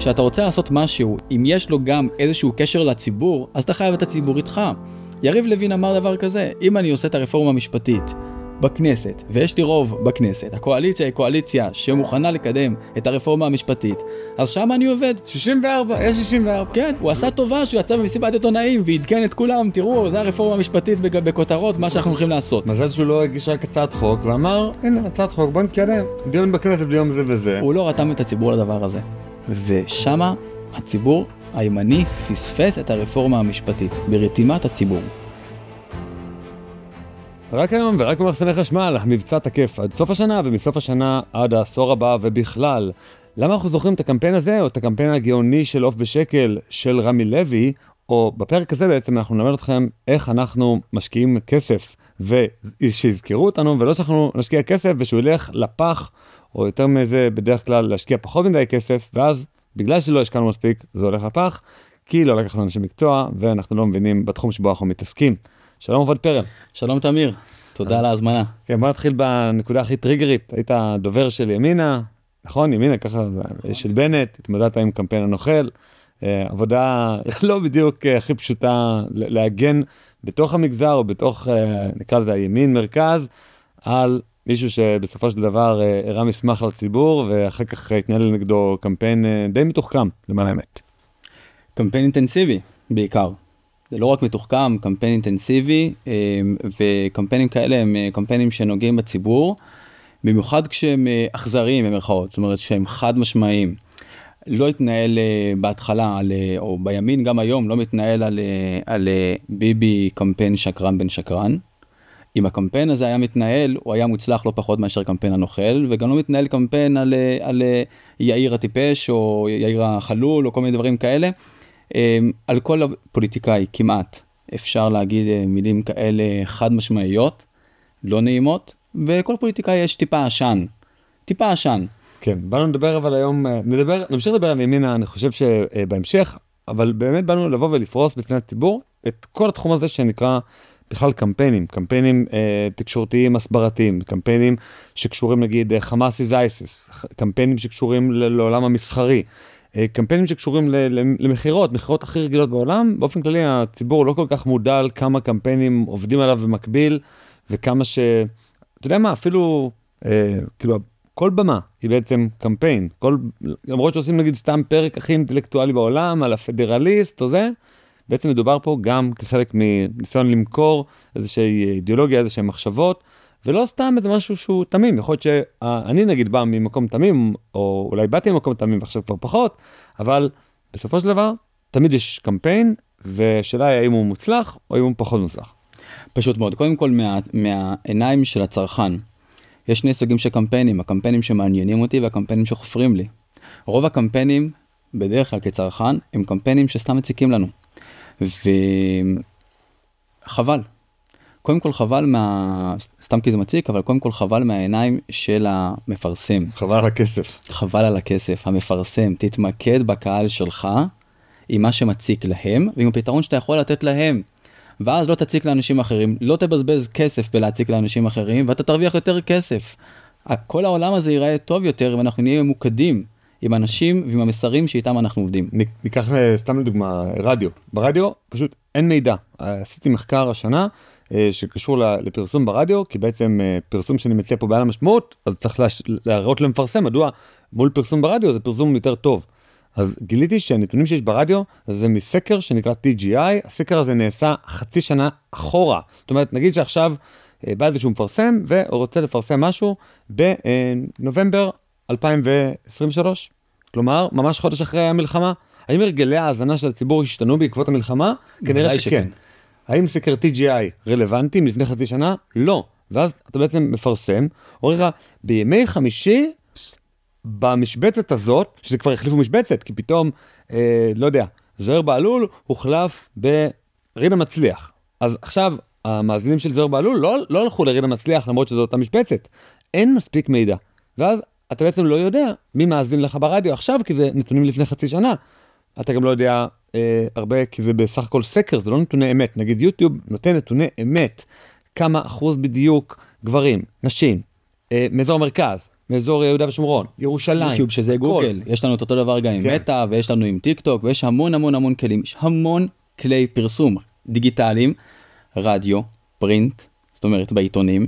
כשאתה רוצה לעשות משהו, אם יש לו גם איזשהו קשר לציבור, אז אתה חייב את הציבור איתך. יריב לוין אמר דבר כזה, אם אני עושה את הרפורמה המשפטית בכנסת, ויש לי רוב בכנסת, הקואליציה היא קואליציה שמוכנה לקדם את הרפורמה המשפטית, אז שם אני עובד. 64, יש 64. כן, הוא עשה טובה שהוא יצא במסיבת עיתונאים והתקן את כולם, תראו, זה הרפורמה המשפטית בכותרות, מה שאנחנו הולכים לעשות. מזל שהוא לא הגיש רק הצעת חוק ואמר, הנה, הצעת חוק, בוא נתקדם, דיון בכנסת ביום זה וזה. הוא לא רתם את הציבור לדבר הזה. ושמה הציבור הימני פספס את הרפורמה המשפטית, ברתימת הציבור. רק היום ורק במחסני חשמל, המבצע תקף עד סוף השנה ומסוף השנה עד העשור הבא ובכלל. למה אנחנו זוכרים את הקמפיין הזה או את הקמפיין הגאוני של עוף בשקל של רמי לוי, או בפרק הזה בעצם אנחנו נלמד אתכם איך אנחנו משקיעים כסף ושיזכרו אותנו ולא שאנחנו נשקיע כסף ושהוא ילך לפח, או יותר מזה בדרך כלל להשקיע פחות מדי כסף, ואז בגלל שלא השקענו מספיק זה הולך לפח, כי לא לקחנו אנשי מקצוע ואנחנו לא מבינים בתחום שבו אנחנו מתעסקים. שלום עובד פרל. שלום תמיר, תודה על ההזמנה. כן, בוא נתחיל בנקודה הכי טריגרית. היית דובר של ימינה, נכון? ימינה, ככה של בנט, התמודדת עם קמפיין הנוכל, עבודה לא בדיוק הכי פשוטה להגן בתוך המגזר או בתוך, נקרא לזה הימין מרכז, על מישהו שבסופו של דבר הראה מסמך לציבור ואחר כך התנהל נגדו קמפיין די מתוחכם, למען האמת. קמפיין אינטנסיבי בעיקר. זה לא רק מתוחכם, קמפיין אינטנסיבי, וקמפיינים כאלה הם קמפיינים שנוגעים בציבור, במיוחד כשהם אכזריים במרכאות, זאת אומרת שהם חד משמעיים. לא התנהל בהתחלה, או בימין גם היום, לא מתנהל על ביבי קמפיין שקרן בן שקרן. אם הקמפיין הזה היה מתנהל, הוא היה מוצלח לא פחות מאשר קמפיין הנוכל, וגם לא מתנהל קמפיין על יאיר הטיפש, או יאיר החלול, או כל מיני דברים כאלה. על כל הפוליטיקאי כמעט אפשר להגיד מילים כאלה חד משמעיות, לא נעימות, וכל פוליטיקאי יש טיפה עשן. טיפה עשן. כן, באנו לדבר אבל היום, נמשיך לדבר על ימינה, אני חושב שבהמשך, אבל באמת באנו לבוא ולפרוס בפני הציבור את כל התחום הזה שנקרא בכלל קמפיינים תקשורתיים הסברתיים, קמפיינים שקשורים נגיד חמאס is ISIS, קמפיינים שקשורים לעולם המסחרי, קמפיינים שקשורים למחירות הכי רגילות בעולם. באופן כללי הציבור לא כל כך מודע על כמה קמפיינים עובדים עליו במקביל, וכמה אתה יודע מה, אפילו כאילו כל במה היא בעצם קמפיין, למרות שעושים נגיד סתם פרק הכי אינטלקטואלי בעולם על הפדרליסט או זה, בעצם מדובר פה גם כחלק מניסיון למכור איזושהי אידיאולוגיה, איזושהי מחשבות, ולא סתם איזה משהו שהוא תמים. יכול להיות שאני נגיד בא ממקום תמים, או אולי באתי ממקום תמים ועכשיו כבר פחות, אבל בסופו של דבר תמיד יש קמפיין, ושאלה היא האם הוא מוצלח או אם הוא פחות מוצלח. פשוט מאוד. קודם כל מהעיניים של הצרכן. יש שני סוגים של קמפיינים, הקמפיינים שמעניינים אותי והקמפיינים שחופרים לי. רוב הקמפיינים, בדרך כלל כצרכן, הם קמפיינים שסתם מציקים לנו. וחבל. קודם כל חבל סתם כי זה מציק, אבל קודם כל חבל מהעיניים של המפרסם. חבל על הכסף. חבל על הכסף, המפרסם. תתמקד בקהל שלך, עם מה שמציק להם, ועם הפתרון שאתה יכול לתת להם. ואז לא תציק לאנשים אחרים, לא תבזבז כסף בלהציק לאנשים אחרים, ואתה תרוויח יותר כסף. כל העולם הזה ייראה טוב יותר, ואנחנו נהיה ממוקדים עם אנשים ועם המסרים שאיתם אנחנו עובדים. ניקח סתם לדוגמה, רדיו. ברדיו פשוט אין מידע. עשיתי מחקר השנה, שקשור לפרסום ברדיו, כי בעצם פרסום שאני מציע פה בעל המשמעות, אז צריך להראות למפרסם, מדוע מול פרסום ברדיו זה פרסום יותר טוב. אז גיליתי שהנתונים שיש ברדיו, זה מסקר שנקרא TGI, הסקר הזה נעשה חצי שנה אחורה. זאת אומרת, נגיד שעכשיו בא איזה שהוא מפרסם, והוא רוצה לפרסם משהו בנובמבר 2023, כלומר, ממש חודש אחרי המלחמה. האם הרגלי ההאזנה של הציבור השתנו בעקבות המלחמה? כנראה שכן. האם סקר TGI רלוונטי לפני חצי שנה? לא. ואז אתה בעצם מפרסם, אומר לך, בימי חמישי, במשבצת הזאת, שזה כבר החליפו משבצת, כי פתאום, לא יודע, זוהיר בהלול הוחלף ברינה מצליח. אז עכשיו, המאזינים של זוהיר בהלול לא הלכו לרינה מצליח, למרות שזו אותה משבצת. אין מספיק מידע. ואז אתה בעצם לא יודע מי מאזין לך ברדיו עכשיו, כי זה נתונים לפני חצי שנה. אתה גם לא יודע הרבה, כי זה בסך הכל סקר, זה לא נתוני אמת. נגיד יוטיוב נותן נתוני אמת, כמה אחוז בדיוק גברים, נשים, מאזור המרכז, מאזור יהודה ושומרון, ירושלים. יוטיוב שזה גוגל, יש לנו את אותו דבר גם עם מטא, ויש לנו עם טיק טוק, ויש המון המון המון כלים, יש המון כלי פרסום דיגיטליים, רדיו, פרינט, זאת אומרת בעיתונים,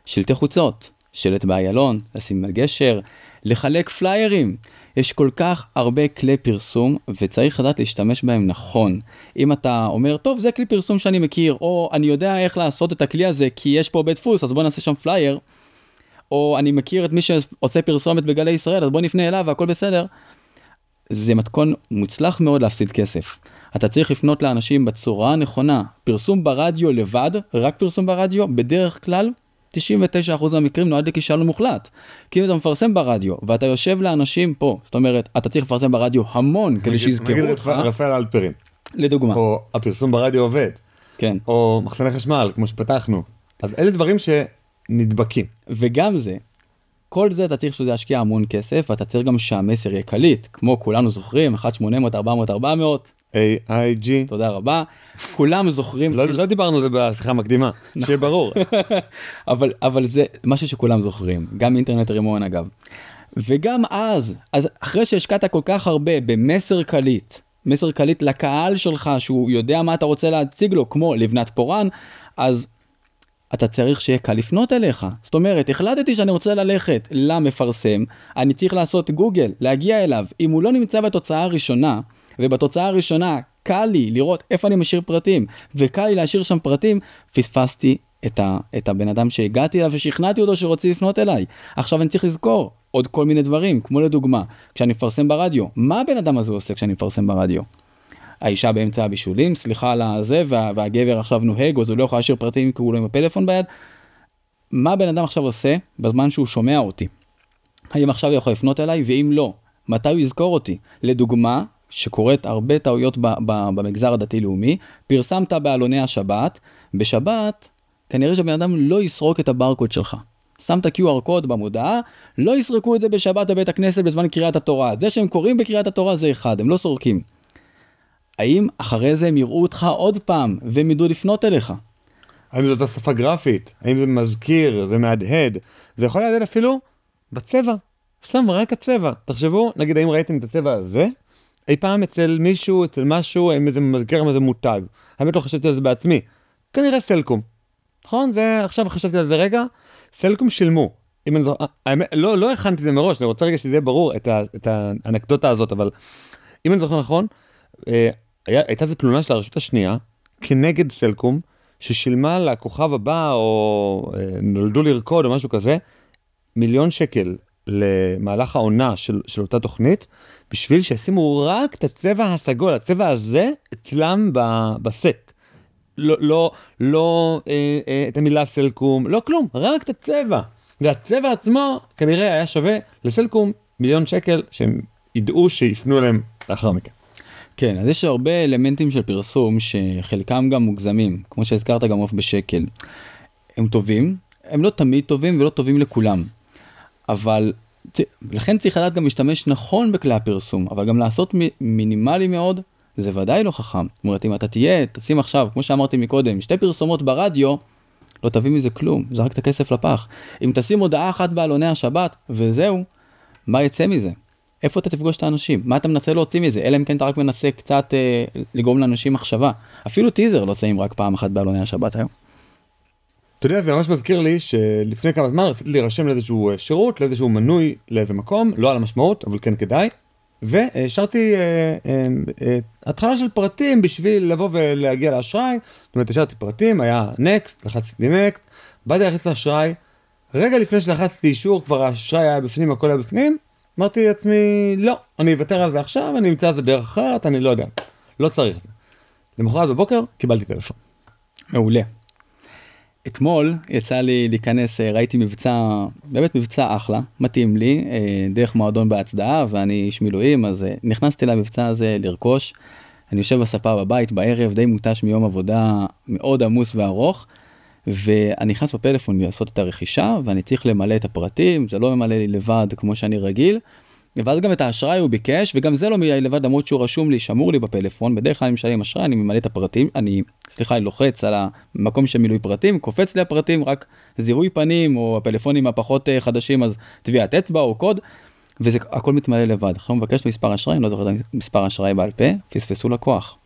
שלטי חוצות, שלט באיילון, לשים על גשר, לחלק פליירים. יש כל כך הרבה כלי פרסום, וצריך לדעת להשתמש בהם נכון. אם אתה אומר, טוב, זה כלי פרסום שאני מכיר, או אני יודע איך לעשות את הכלי הזה, כי יש פה בית דפוס, אז בוא נעשה שם פלייר, או אני מכיר את מי שעושה פרסומת בגלי ישראל, אז בוא נפנה אליו והכל בסדר. זה מתכון מוצלח מאוד להפסיד כסף. אתה צריך לפנות לאנשים בצורה הנכונה. פרסום ברדיו לבד, רק פרסום ברדיו, בדרך כלל, 99% מהמקרים נועד לכישלון מוחלט. כי אם אתה מפרסם ברדיו, ואתה יושב לאנשים פה, זאת אומרת, אתה צריך לפרסם ברדיו המון, כדי שיזכרו אותך. נגיד רפאל אלפרין. לדוגמה. או הפרסום ברדיו עובד. כן. או מחסני חשמל, כמו שפתחנו. אז אלה דברים שנדבקים. וגם זה, כל זה אתה צריך להשקיע המון כסף, ואתה צריך גם שהמסר יהיה קליט, כמו כולנו זוכרים, 1-800-400-400. AIG. תודה רבה. כולם זוכרים. לא דיברנו על זה בשיחה המקדימה, שיהיה ברור. אבל זה משהו שכולם זוכרים, גם אינטרנט רימון אגב. וגם אז אחרי שהשקעת כל כך הרבה במסר קליט, מסר קליט לקהל שלך, שהוא יודע מה אתה רוצה להציג לו, כמו לבנת פורן, אז אתה צריך שיהיה קל לפנות אליך. זאת אומרת, החלטתי שאני רוצה ללכת למפרסם, אני צריך לעשות גוגל, להגיע אליו. אם הוא לא נמצא בתוצאה הראשונה, ובתוצאה הראשונה קל לי לראות איפה אני משאיר פרטים, וקל לי להשאיר שם פרטים, פספסתי את הבן אדם שהגעתי אליו ושכנעתי אותו שרוצה לפנות אליי. עכשיו אני צריך לזכור עוד כל מיני דברים, כמו לדוגמה, כשאני מפרסם ברדיו, מה הבן אדם הזה עושה כשאני מפרסם ברדיו? האישה באמצע הבישולים, סליחה על הזה, והגבר עכשיו נוהג, או זה לא יכול להשאיר פרטים כי הוא לא עם הפלאפון ביד. מה הבן אדם עכשיו עושה בזמן שהוא שומע אותי? האם עכשיו הוא יכול לפנות אליי, ואם לא, מתי הוא יזכור אותי? לדוגמה, שקורית הרבה טעויות במגזר הדתי-לאומי, פרסמת בעלוני השבת, בשבת, כנראה שבן אדם לא יסרוק את הברקוד שלך. שמת QR קוד במודעה, לא יסרקו את זה בשבת בבית הכנסת בזמן קריאת התורה. זה שהם קוראים בקריאת התורה זה אחד, הם לא סורקים. האם אחרי זה הם יראו אותך עוד פעם, והם ידעו לפנות אליך? האם זאת השפה גרפית? האם זה מזכיר, זה מהדהד? זה יכול להדהד אפילו בצבע. סתם, רק הצבע. תחשבו, נגיד, האם ראיתם את הצבע הזה? אי פעם אצל מישהו, אצל משהו, האם זה מזכיר, האם זה מותג. האמת לא חשבתי על זה בעצמי. כנראה סלקום. נכון? עכשיו חשבתי על זה רגע. סלקום שילמו. לא הכנתי את זה מראש, אני רוצה רגע שזה יהיה ברור, את האנקדוטה הזאת, אבל אם אני זוכר נכון, הייתה זו תלונה של הרשות השנייה, כנגד סלקום, ששילמה לכוכב הבא, או נולדו לרקוד, או משהו כזה, 1,000,000 שקל למהלך העונה של אותה תוכנית, בשביל שישימו רק את הצבע הסגול, הצבע הזה, אצלם בסט. לא את המילה סלקום, לא כלום, רק את הצבע. והצבע עצמו כנראה היה שווה לסלקום 1,000,000 שקל, שהם ידעו שיפנו אליהם לאחר מכן. כן, אז יש הרבה אלמנטים של פרסום שחלקם גם מוגזמים, כמו שהזכרת גם עוף בשקל. הם טובים, הם לא תמיד טובים ולא טובים לכולם. אבל לכן צריך לדעת גם להשתמש נכון בכלי הפרסום, אבל גם לעשות מינימלי מאוד, זה ודאי לא חכם. זאת אומרת, אם אתה תשים עכשיו, כמו שאמרתי מקודם, 2 פרסומות ברדיו, לא תביא מזה כלום, זרק את הכסף לפח. אם תשים הודעה אחת בעלוני השבת, וזהו, מה יצא מזה? איפה אתה תפגוש את האנשים? מה אתה מנסה להוציא מזה? אלא אם כן אתה רק מנסה קצת לגרום לאנשים מחשבה. אפילו טיזר לא צאים רק פעם אחת בעלוני השבת היום. אתה יודע, זה ממש מזכיר לי שלפני כמה זמן רציתי להירשם לאיזשהו שירות, לאיזשהו מנוי לאיזה מקום, לא על המשמעות, אבל כן כדאי. והשארתי התחלה של פרטים בשביל לבוא ולהגיע לאשראי. זאת אומרת, השארתי פרטים, היה נקסט, לחצתי נקסט, באתי להכניס לאשראי. רגע לפני שלחצתי אישור, כבר האשראי היה בפנים, הכל היה בפנים. אמרתי לעצמי, לא, אני אוותר על זה עכשיו, אני אמצא את זה בערך אחרת, אני לא יודע, לא צריך את זה. למחרת בבוקר קיבלתי טלפון. מעולה. אתמול יצא לי להיכנס, ראיתי מבצע, באמת מבצע אחלה, מתאים לי, דרך מועדון בהצדעה, ואני איש מילואים, אז נכנסתי למבצע הזה לרכוש. אני יושב בספה בבית בערב, די מוטש מיום עבודה מאוד עמוס וארוך, ואני נכנס בפלאפון לעשות את הרכישה, ואני צריך למלא את הפרטים, זה לא ממלא לי לבד כמו שאני רגיל, ואז גם את האשראי הוא ביקש, וגם זה לא מייל לבד, למרות שהוא רשום לי, שמור לי בפלאפון, בדרך כלל אני משלם אשראי, אני ממלא את הפרטים, אני לוחץ על המקום של מילוי פרטים, קופץ לי הפרטים, רק זיהוי פנים, או הפלאפונים הפחות חדשים, אז טביעת אצבע או קוד, וזה הכל מתמלא לבד. עכשיו מבקש מספר אשראי, אני לא זוכר מספר אשראי בעל פה, פספסו לקוח.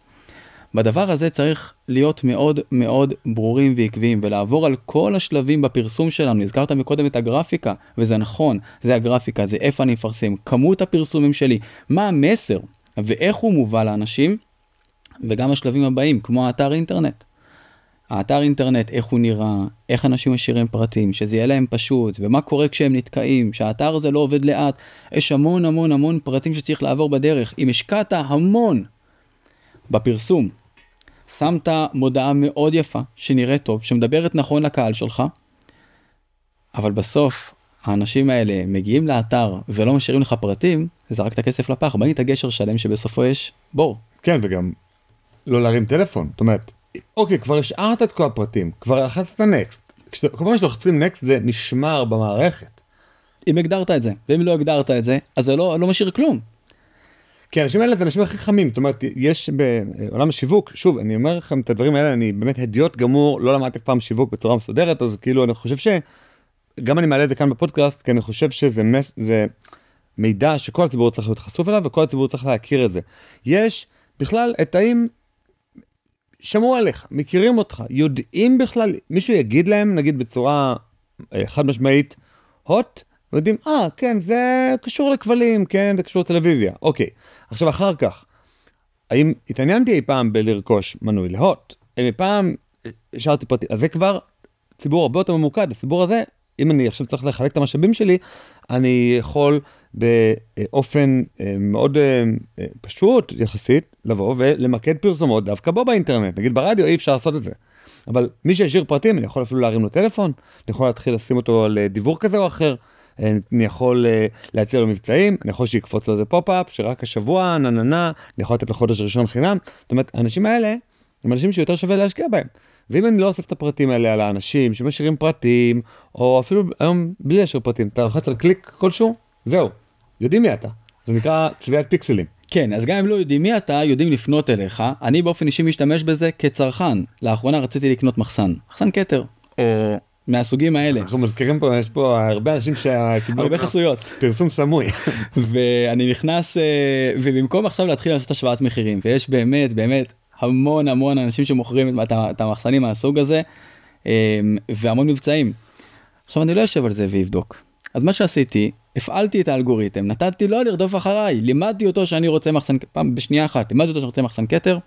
בדבר הזה צריך להיות מאוד מאוד ברורים ועקביים, ולעבור על כל השלבים בפרסום שלנו. הזכרת מקודם את הגרפיקה, וזה נכון, זה הגרפיקה, זה איפה אני מפרסם, כמות הפרסומים שלי, מה המסר, ואיך הוא מובא לאנשים, וגם השלבים הבאים, כמו האתר אינטרנט. האתר אינטרנט, איך הוא נראה, איך אנשים משאירים פרטים, שזה יהיה להם פשוט, ומה קורה כשהם נתקעים, שהאתר הזה לא עובד לאט, יש המון המון המון פרטים שצריך לעבור בדרך. אם השקעת המון בפרסום, שמת מודעה מאוד יפה, שנראית טוב, שמדברת נכון לקהל שלך, אבל בסוף האנשים האלה מגיעים לאתר ולא משאירים לך פרטים, זה רק את הכסף לפח, בנית גשר שלם שבסופו יש בור. כן, וגם לא להרים טלפון, זאת אומרת, אוקיי, כבר השארת את כל הפרטים, כבר לחצת נקסט, כל פעם שלוחצים נקסט זה נשמר במערכת. אם הגדרת את זה, ואם לא הגדרת את זה, אז זה לא משאיר כלום. כי האנשים האלה זה אנשים הכי חמים, זאת אומרת, יש בעולם השיווק, שוב, אני אומר לכם את הדברים האלה, אני באמת הדיוט גמור, לא למדתי פעם שיווק בצורה מסודרת, אז כאילו אני חושב שגם אני מעלה את זה כאן בפודקאסט, כי אני חושב שזה מידע שכל הציבור צריך להיות חשוף אליו, וכל הציבור צריך להכיר את זה. יש בכלל את האם שמעו עליך, מכירים אותך, יודעים בכלל, מישהו יגיד להם, נגיד בצורה חד משמעית, הוט, ויודעים, כן, זה קשור לכבלים, כן, זה קשור לטלוויזיה. אוקיי, עכשיו אחר כך, האם התעניינתי אי פעם בלרכוש מנוי להוט? אי פעם השארתי פרטי, אז זה כבר ציבור הרבה יותר ממוקד, הציבור הזה, אם אני עכשיו צריך לחלק את המשאבים שלי, אני יכול באופן מאוד פשוט יחסית, לבוא ולמקד פרסומות דווקא בו באינטרנט, נגיד ברדיו אי אפשר לעשות את זה. אבל מי שישאיר פרטים, אני יכול אפילו להרים לו טלפון, אני יכול להתחיל לשים אותו לדיוור כזה או אחר, אני יכול להציע לו מבצעים, אני יכול שיקפוץ לו איזה פופ-אפ, שרק השבוע, אני יכול לתת לחודש ראשון חינם. זאת אומרת, האנשים האלה, הם אנשים שיותר שווה להשקיע בהם. ואם אני לא אוסף את הפרטים האלה על האנשים שמשאירים פרטים, או אפילו היום בלי להשאיר פרטים, אתה לוחץ על קליק כלשהו, זהו, יודעים מי אתה. זה נקרא צביעת פיקסלים. כן, אז גם אם לא יודעים מי אתה, יודעים לפנות אליך. אני באופן אישי משתמש בזה כצרכן. לאחרונה רציתי לקנות מחסן כתר, או מהסוגים האלה. אנחנו מזכירים פה, יש פה הרבה אנשים שקיבלו הרבה חסויות. פרסום סמוי. ואני נכנס, ובמקום עכשיו להתחיל לעשות השוואת מחירים, ויש באמת המון אנשים שמוכרים את המחסנים מהסוג הזה, והמון מבצעים. עכשיו אני לא יושב על זה ויבדוק. אז מה שעשיתי, הפעלתי את האלגוריתם, נתתי לו לרדוף אחריי, לימדתי אותו שאני רוצה מחסן, פעם בשנייה אחת, לימדתי אותו שאני רוצה מחסן כתר,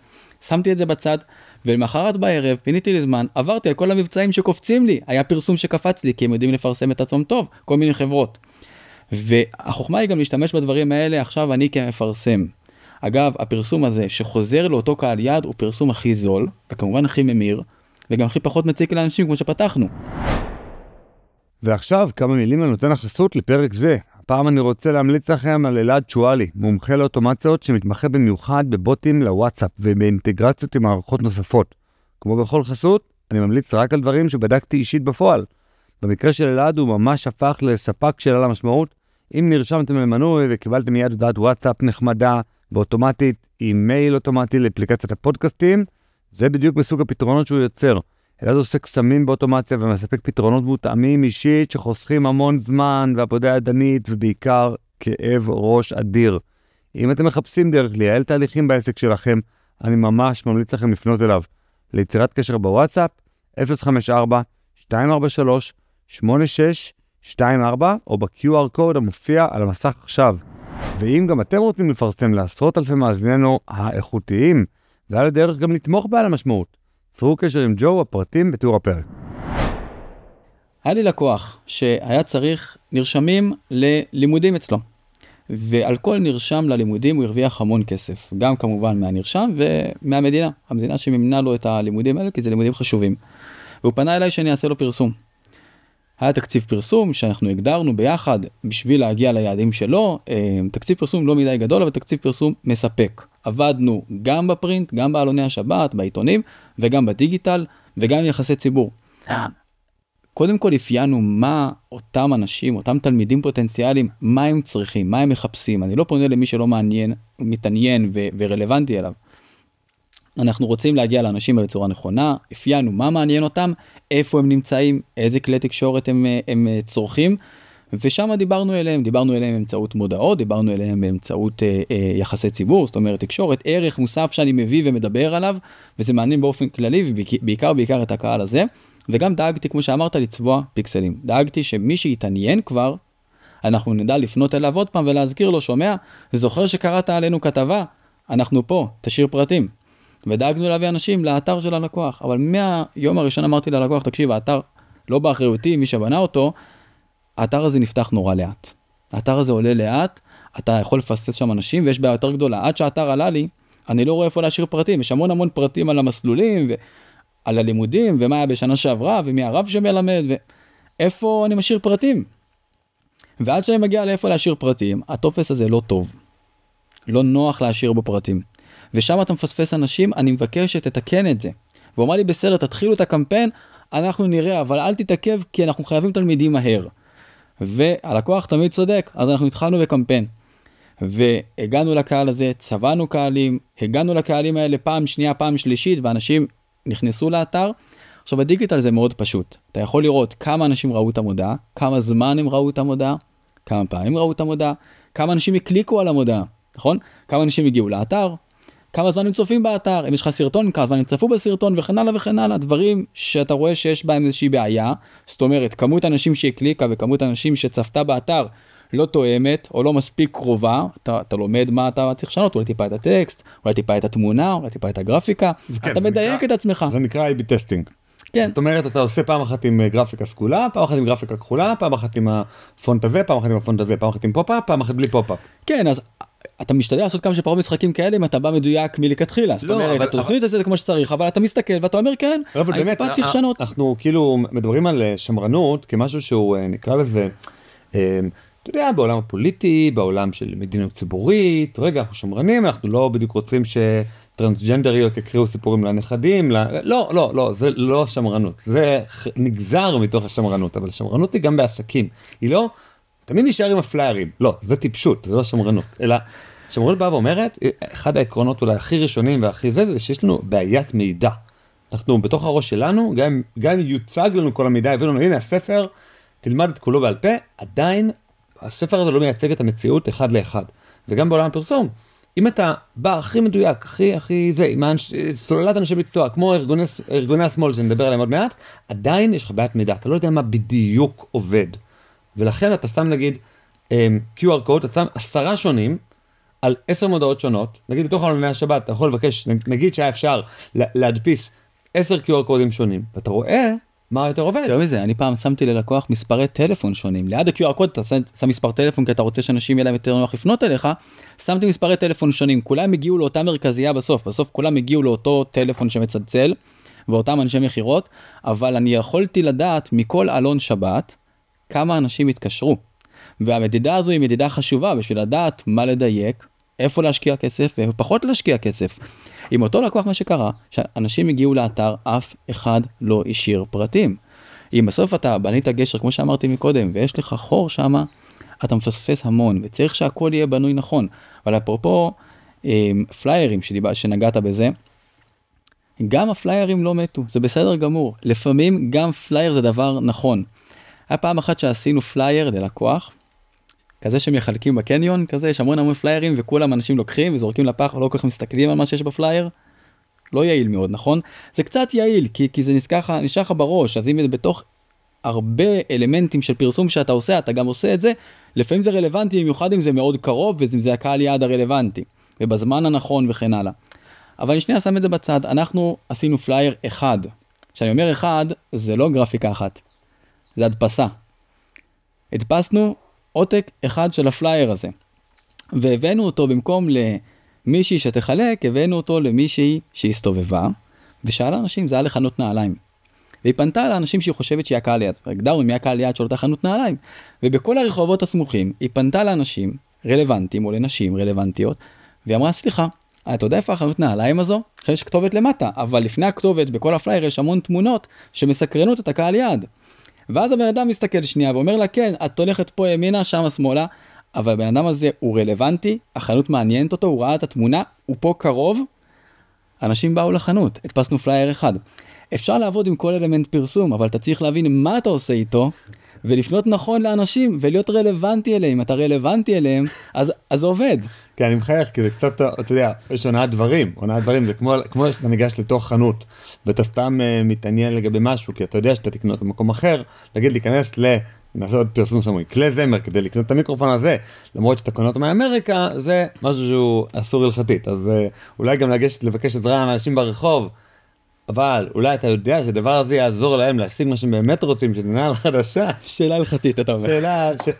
שמתי את זה בצד, ולמחרת בערב, פיניתי לי זמן, עברתי על כל המבצעים שקופצים לי, היה פרסום שקפץ לי, כי הם יודעים לפרסם את עצמם טוב, כל מיני חברות. והחוכמה היא גם להשתמש בדברים האלה, עכשיו אני כמפרסם. אגב, הפרסום הזה שחוזר לאותו קהל יעד, הוא פרסום הכי זול, וכמובן הכי ממיר, וגם הכי פחות מציק לאנשים כמו שפתחנו. ועכשיו כמה מילים אני נותן החסות לפרק זה. הפעם אני רוצה להמליץ לכם על אלעד שואלי, מומחה לאוטומציות שמתמחה במיוחד בבוטים לוואטסאפ ובאינטגרציות עם מערכות נוספות. כמו בכל חסות, אני ממליץ רק על דברים שבדקתי אישית בפועל. במקרה של אלעד הוא ממש הפך לספק של על המשמעות. אם נרשמתם למנוי וקיבלתם מיד הודעת וואטסאפ נחמדה ואוטומטית עם מייל אוטומטי לאפליקציית הפודקאסטים, זה בדיוק מסוג הפתרונות שהוא יוצר. אלעד עושה קסמים באוטומציה ומספק פתרונות מותאמים אישית שחוסכים המון זמן ועבודה ידנית ובעיקר כאב ראש אדיר. אם אתם מחפשים דרך לייעל תהליכים בעסק שלכם, אני ממש ממליץ לכם לפנות אליו. ליצירת קשר בוואטסאפ 054-243-8624 או ב-QR קוד המופיע על המסך עכשיו. ואם גם אתם רוצים לפרסם לעשרות אלפי מאזיננו האיכותיים, ועל הדרך גם לתמוך בעל המשמעות, צרו קשר עם ג'ו, הפרטים בתיאור הפרק. היה לי לקוח שהיה צריך נרשמים ללימודים אצלו, ועל כל נרשם ללימודים הוא הרוויח המון כסף, גם כמובן מהנרשם ומהמדינה, המדינה שממנה לו את הלימודים האלה, כי זה לימודים חשובים. והוא פנה אליי שאני אעשה לו פרסום. היה תקציב פרסום שאנחנו הגדרנו ביחד בשביל להגיע ליעדים שלו, תקציב פרסום לא מדי גדול, אבל תקציב פרסום מספק. עבדנו גם בפרינט, גם בעלוני השבת, בעיתונים, וגם בדיגיטל, וגם יחסי ציבור. קודם כל אפיינו מה אותם אנשים, אותם תלמידים פוטנציאליים, מה הם צריכים, מה הם מחפשים. אני לא פונה למי שלא מעניין, מתעניין ורלוונטי אליו. אנחנו רוצים להגיע לאנשים בצורה נכונה, אפיינו מה מעניין אותם, איפה הם נמצאים, איזה כלי תקשורת הם צורכים, ושם דיברנו אליהם באמצעות מודעות, דיברנו אליהם באמצעות יחסי ציבור, זאת אומרת תקשורת, ערך מוסף שאני מביא ומדבר עליו, וזה מעניין באופן כללי, ובעיקר את הקהל הזה, וגם דאגתי, כמו שאמרת, לצבוע פיקסלים. דאגתי שמי שיתעניין כבר, אנחנו נדע לפנות אליו עוד פעם ולהזכיר לו, שומע, וזוכר שקראת עלינו כתבה, אנחנו פה, תשאיר פרטים. ודאגנו להביא אנשים לאתר של הלקוח, אבל מהיום הראשון אמרתי ללקוח, תקשיב, האתר לא באחריותי, מי שבנה אותו, האתר הזה נפתח נורא לאט. האתר הזה עולה לאט, אתה יכול לפספס שם אנשים, ויש בעיה יותר גדולה. עד שהאתר עלה לי, אני לא רואה איפה להשאיר פרטים, יש המון פרטים על המסלולים, ועל הלימודים, ומה היה בשנה שעברה, ומי הרב שמלמד, ואיפה אני משאיר פרטים. ועד שאני מגיע לאיפה להשאיר פרטים, הטופס הזה לא טוב. לא נוח להשאיר בו פרטים. ושם אתה מפספס אנשים, אני מבקש שתתקן את זה. והוא אמר לי, בסדר, תתחילו את הקמפיין, אנחנו נראה, אבל אל תתעכב, כי אנחנו חייבים תלמידים מהר. והלקוח תמיד צודק, אז אנחנו התחלנו בקמפיין. והגענו לקהל הזה, צבענו קהלים, הגענו לקהלים האלה פעם שנייה, פעם שלישית, ואנשים נכנסו לאתר. עכשיו, הדיגיטל זה מאוד פשוט. אתה יכול לראות כמה אנשים ראו את המודעה, כמה זמן הם ראו את המודעה, כמה פעמים ראו את המודעה, כמה אנשים הקליקו על המודעה, נכון? כמה אנשים הגיעו לאתר, כמה זמן הם צופים באתר, אם יש לך סרטון, כמה זמן הם צפו בסרטון, וכן הלאה וכן הלאה, דברים שאתה רואה שיש בהם איזושהי בעיה, זאת אומרת, כמות אנשים שהקליקה וכמות אנשים שצפתה באתר לא תואמת, או לא מספיק קרובה, אתה לומד מה אתה צריך לשנות, אולי טיפה את הטקסט, אולי טיפה את התמונה, אולי טיפה את הגרפיקה, אתה מדייק את עצמך. זה נקרא A/B טסטינג. כן. זאת אומרת, אתה עושה פעם אחת עם גרפיקה סגולה, פעם אחת עם גרפיקה כחולה, פעם אחת עם הפונט הזה, פעם אחת עם הפונט הזה, פעם אחת עם פופ-אפ, פעם אחת בלי פופ-אפ. כן, אז אתה משתדל לעשות כמה שפחות משחקים כאלה אם אתה בא מדויק מלכתחילה. זאת אומרת, התוכנית הזה כמו שצריך, אבל אתה מסתכל ואתה אומר כן, אני טיפה צריך לשנות. אנחנו כאילו מדברים על שמרנות כמשהו שהוא נקרא לזה, אתה יודע, בעולם הפוליטי, בעולם של מדיניות ציבורית, רגע, אנחנו שמרנים, אנחנו לא בדיוק רוצים טרנסג'נדריות יקריאו סיפורים לנכדים, לא, זה לא שמרנות, זה נגזר מתוך השמרנות, אבל השמרנות היא גם בעסקים, היא לא, תמיד נשאר עם הפליירים, לא, זה טיפשות, זה לא שמרנות, אלא שמרנות באה ואומרת, אחד העקרונות אולי הכי ראשונים והכי זה שיש לנו בעיית מידע, אנחנו בתוך הראש שלנו, גם אם יוצג לנו כל המידע, הבאנו לנו, הנה הספר, תלמד את כולו בעל פה, עדיין הספר הזה לא מייצג את המציאות אחד לאחד, וגם בעולם הפרסום, אם אתה בא הכי מדויק, הכי זה, עם סוללת אנשי מקצוע, כמו ארגוני השמאל שנדבר עליהם עוד מעט, עדיין יש לך בעיית מידע, אתה לא יודע מה בדיוק עובד. ולכן אתה שם נגיד QR קוד, אתה שם 10 שונים על 10 מודעות שונות, נגיד בתוך עלוני השבת, אתה יכול לבקש, נגיד שהיה אפשר להדפיס 10 QR קודים שונים, ואתה רואה מה יותר עובד. יותר מזה, אני פעם שמתי ללקוח מספרי טלפון שונים, ליד ה-QR קוד אתה שם מספר טלפון כי אתה רוצה שאנשים יהיה להם יותר נוח לפנות אליך, שמתי מספרי טלפון שונים, כולם הגיעו לאותה מרכזייה בסוף כולם הגיעו לאותו טלפון שמצלצל, ואותם אנשי מחירות, אבל אני יכולתי לדעת מכל עלון שבת, כמה אנשים התקשרו, והמדידה הזו היא מדידה חשובה, בשביל לדעת מה לדייק, איפה להשקיע כסף, ופחות להשקיע כסף. עם אותו לקוח מה שקרה, שאנשים הגיעו לאתר, אף אחד לא השאיר פרטים. אם בסוף אתה בנית גשר, כמו שאמרתי מקודם, ויש לך חור שמה, אתה מפספס המון, וצריך שהכל יהיה בנוי נכון. אבל אפרופו פליירים שנגעת בזה, גם הפליירים לא מתו, זה בסדר גמור. לפעמים גם פלייר זה דבר נכון. היה פעם אחת שעשינו פלייר ללקוח, כזה שמחלקים בקניון, כזה, יש המון פליירים, וכולם אנשים לוקחים וזורקים לפח, ולא כל כך מסתכלים על מה שיש בפלייר. לא יעיל מאוד, נכון? זה קצת יעיל, כי זה נשאר לך בראש, אז אם זה בתוך הרבה אלמנטים של פרסום שאתה עושה, אתה גם עושה את זה, לפעמים זה רלוונטי, במיוחד אם זה מאוד קרוב, ואם זה הקהל יעד הרלוונטי, ובזמן הנכון וכן הלאה. אבל אני שנייה שם את זה בצד, אנחנו עשינו פלייר אחד. כשאני אומר אחד, זה לא גרפיקה אחת, זה הדפסה. הדפסנו עותק אחד של הפלייר הזה, והבאנו אותו במקום למישהי שתחלק, הבאנו אותו למישהי שהסתובבה, ושאלה אנשים, זה היה לחנות נעליים. והיא פנתה לאנשים שהיא חושבת שהיא הקהל יד, והגדרנו מי הקהל יד של אותה חנות נעליים, ובכל הרחובות הסמוכים, היא פנתה לאנשים רלוונטיים, או לנשים רלוונטיות, והיא אמרה, סליחה, אתה יודע איפה החנות נעליים הזו? יש כתובת למטה, אבל לפני הכתובת, בכל הפלייר יש המון תמונות שמסקרנות את הקהל יד. ואז הבן אדם מסתכל שנייה ואומר לה, כן, את הולכת פה ימינה, שם שמאלה, אבל הבן אדם הזה הוא רלוונטי, החנות מעניינת אותו, הוא ראה את התמונה, הוא פה קרוב, אנשים באו לחנות, הדפסנו פלייר אחד. אפשר לעבוד עם כל אלמנט פרסום, אבל אתה צריך להבין מה אתה עושה איתו, ולפנות נכון לאנשים, ולהיות רלוונטי אליהם. אם אתה רלוונטי אליהם, אז זה עובד. כן, אני מחייך, כי זה קצת, אתה יודע, יש הונאת דברים, זה כמו שאתה ניגש לתוך חנות, ואתה סתם מתעניין לגבי משהו, כי אתה יודע שאתה תקנות במקום אחר, להגיד, להיכנס נעשה עוד פרסום סמוי, כלי זמר כדי לקנות את המיקרופון הזה, למרות שאתה קונה אותו מאמריקה, זה משהו שהוא אסור הלכתית, אז אולי גם לבקש עזרה מאנשים ברחוב, אבל אולי אתה יודע שהדבר הזה יעזור להם להשיג מה שהם באמת רוצים, שזה נעל חדשה. שאלה הלכתית, אתה אומר.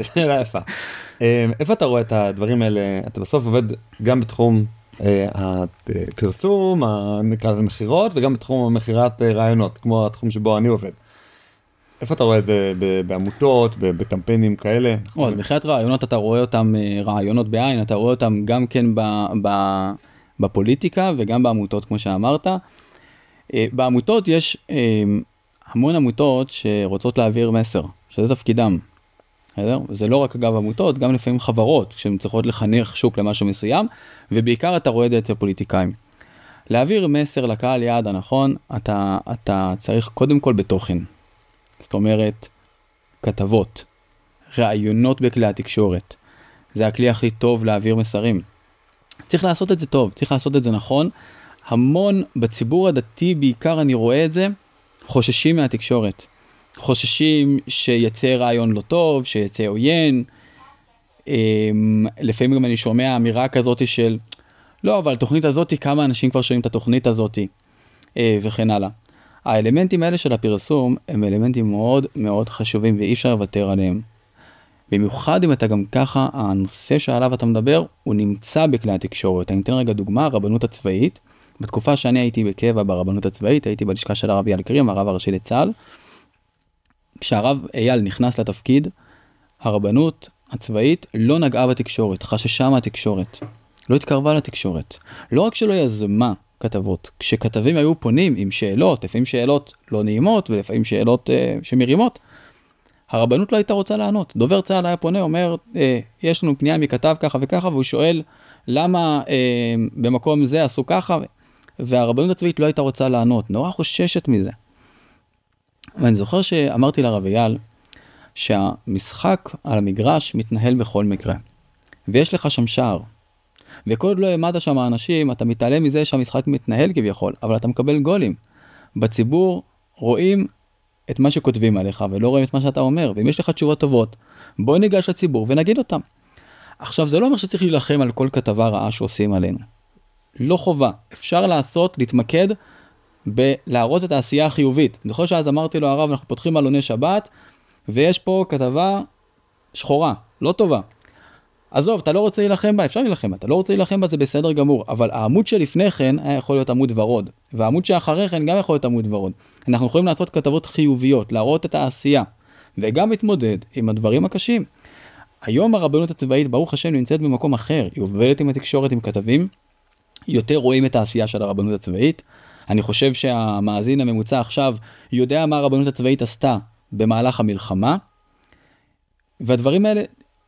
שאלה יפה. איפה אתה רואה את הדברים האלה? אתה בסוף עובד גם בתחום הפרסום, נקרא לזה מחירות, וגם בתחום המחירת רעיונות, כמו התחום שבו אני עובד. איפה אתה רואה את זה בעמותות, בקמפיינים כאלה? במחירת רעיונות אתה רואה אותם רעיונות בעין, אתה רואה אותם גם כן בפוליטיקה וגם בעמותות כמו שאמרת. בעמותות יש המון עמותות שרוצות להעביר מסר, שזה תפקידם. זה לא רק אגב עמותות, גם לפעמים חברות שהן צריכות לחנך שוק למשהו מסוים, ובעיקר אתה רואה את זה אצל פוליטיקאים. להעביר מסר לקהל יעד הנכון, אתה צריך קודם כל בתוכן. זאת אומרת, כתבות, רעיונות בכלי התקשורת. זה הכלי הכי טוב להעביר מסרים. צריך לעשות את זה טוב, צריך לעשות את זה נכון. המון בציבור הדתי, בעיקר אני רואה את זה, חוששים מהתקשורת. חוששים שיצא רעיון לא טוב, שיצא עוין. לפעמים גם אני שומע אמירה כזאת של, לא, אבל התוכנית הזאת, כמה אנשים כבר שומעים את התוכנית הזאת, וכן הלאה. האלמנטים האלה של הפרסום הם אלמנטים מאוד מאוד חשובים ואי אפשר לוותר עליהם. במיוחד אם אתה גם ככה, הנושא שעליו אתה מדבר, הוא נמצא בכלי התקשורת. אני אתן רגע דוגמה, הרבנות הצבאית. בתקופה שאני הייתי בקבע ברבנות הצבאית, הייתי בלשכה של הרב אייל קרים, הרב הראשי לצה"ל. כשהרב אייל נכנס לתפקיד, הרבנות הצבאית לא נגעה בתקשורת, חששה מהתקשורת. לא התקרבה לתקשורת. לא רק שלא יזמה כתבות, כשכתבים היו פונים עם שאלות, לפעמים שאלות לא נעימות ולפעמים שאלות שמרימות, הרבנות לא הייתה רוצה לענות. דובר צה"ל היה פונה, אומר, יש לנו פנייה מכתב ככה וככה, והוא שואל למה במקום זה עשו ככה, והרבנות הצבאית לא הייתה רוצה לענות, נורא חוששת מזה. ואני זוכר שאמרתי לרב אייל, שהמשחק על המגרש מתנהל בכל מקרה, ויש לך שם שער, וכל עוד לא העמדת שם האנשים, אתה מתעלם מזה שהמשחק מתנהל כביכול, אבל אתה מקבל גולים. בציבור רואים את מה שכותבים עליך, ולא רואים את מה שאתה אומר, ואם יש לך תשובות טובות, בוא ניגש לציבור ונגיד אותם. עכשיו, זה לא אומר שצריך להילחם על כל כתבה רעה שעושים עלינו. לא חובה. אפשר לעשות, להתמקד, בלהראות את העשייה החיובית. זוכר שאז אמרתי לו, הרב, אנחנו פותחים עלוני שבת, ויש פה כתבה שחורה, לא טובה. עזוב, אתה לא רוצה להילחם בה, אפשר להילחם בה, אתה לא רוצה להילחם בה, זה בסדר גמור, אבל העמוד שלפני כן היה יכול להיות עמוד ורוד, והעמוד שאחרי כן גם יכול להיות עמוד ורוד. אנחנו יכולים לעשות כתבות חיוביות, להראות את העשייה, וגם להתמודד עם הדברים הקשים. היום הרבנות הצבאית, ברוך השם, נמצאת במקום אחר, היא עובדת עם התקשורת, עם כתבים, יותר רואים את העשייה של הרבנות הצבאית. אני חושב שהמאזין הממוצע עכשיו יודע מה הרבנות הצבאית עשתה במהלך המלחמה, והדברים האלה,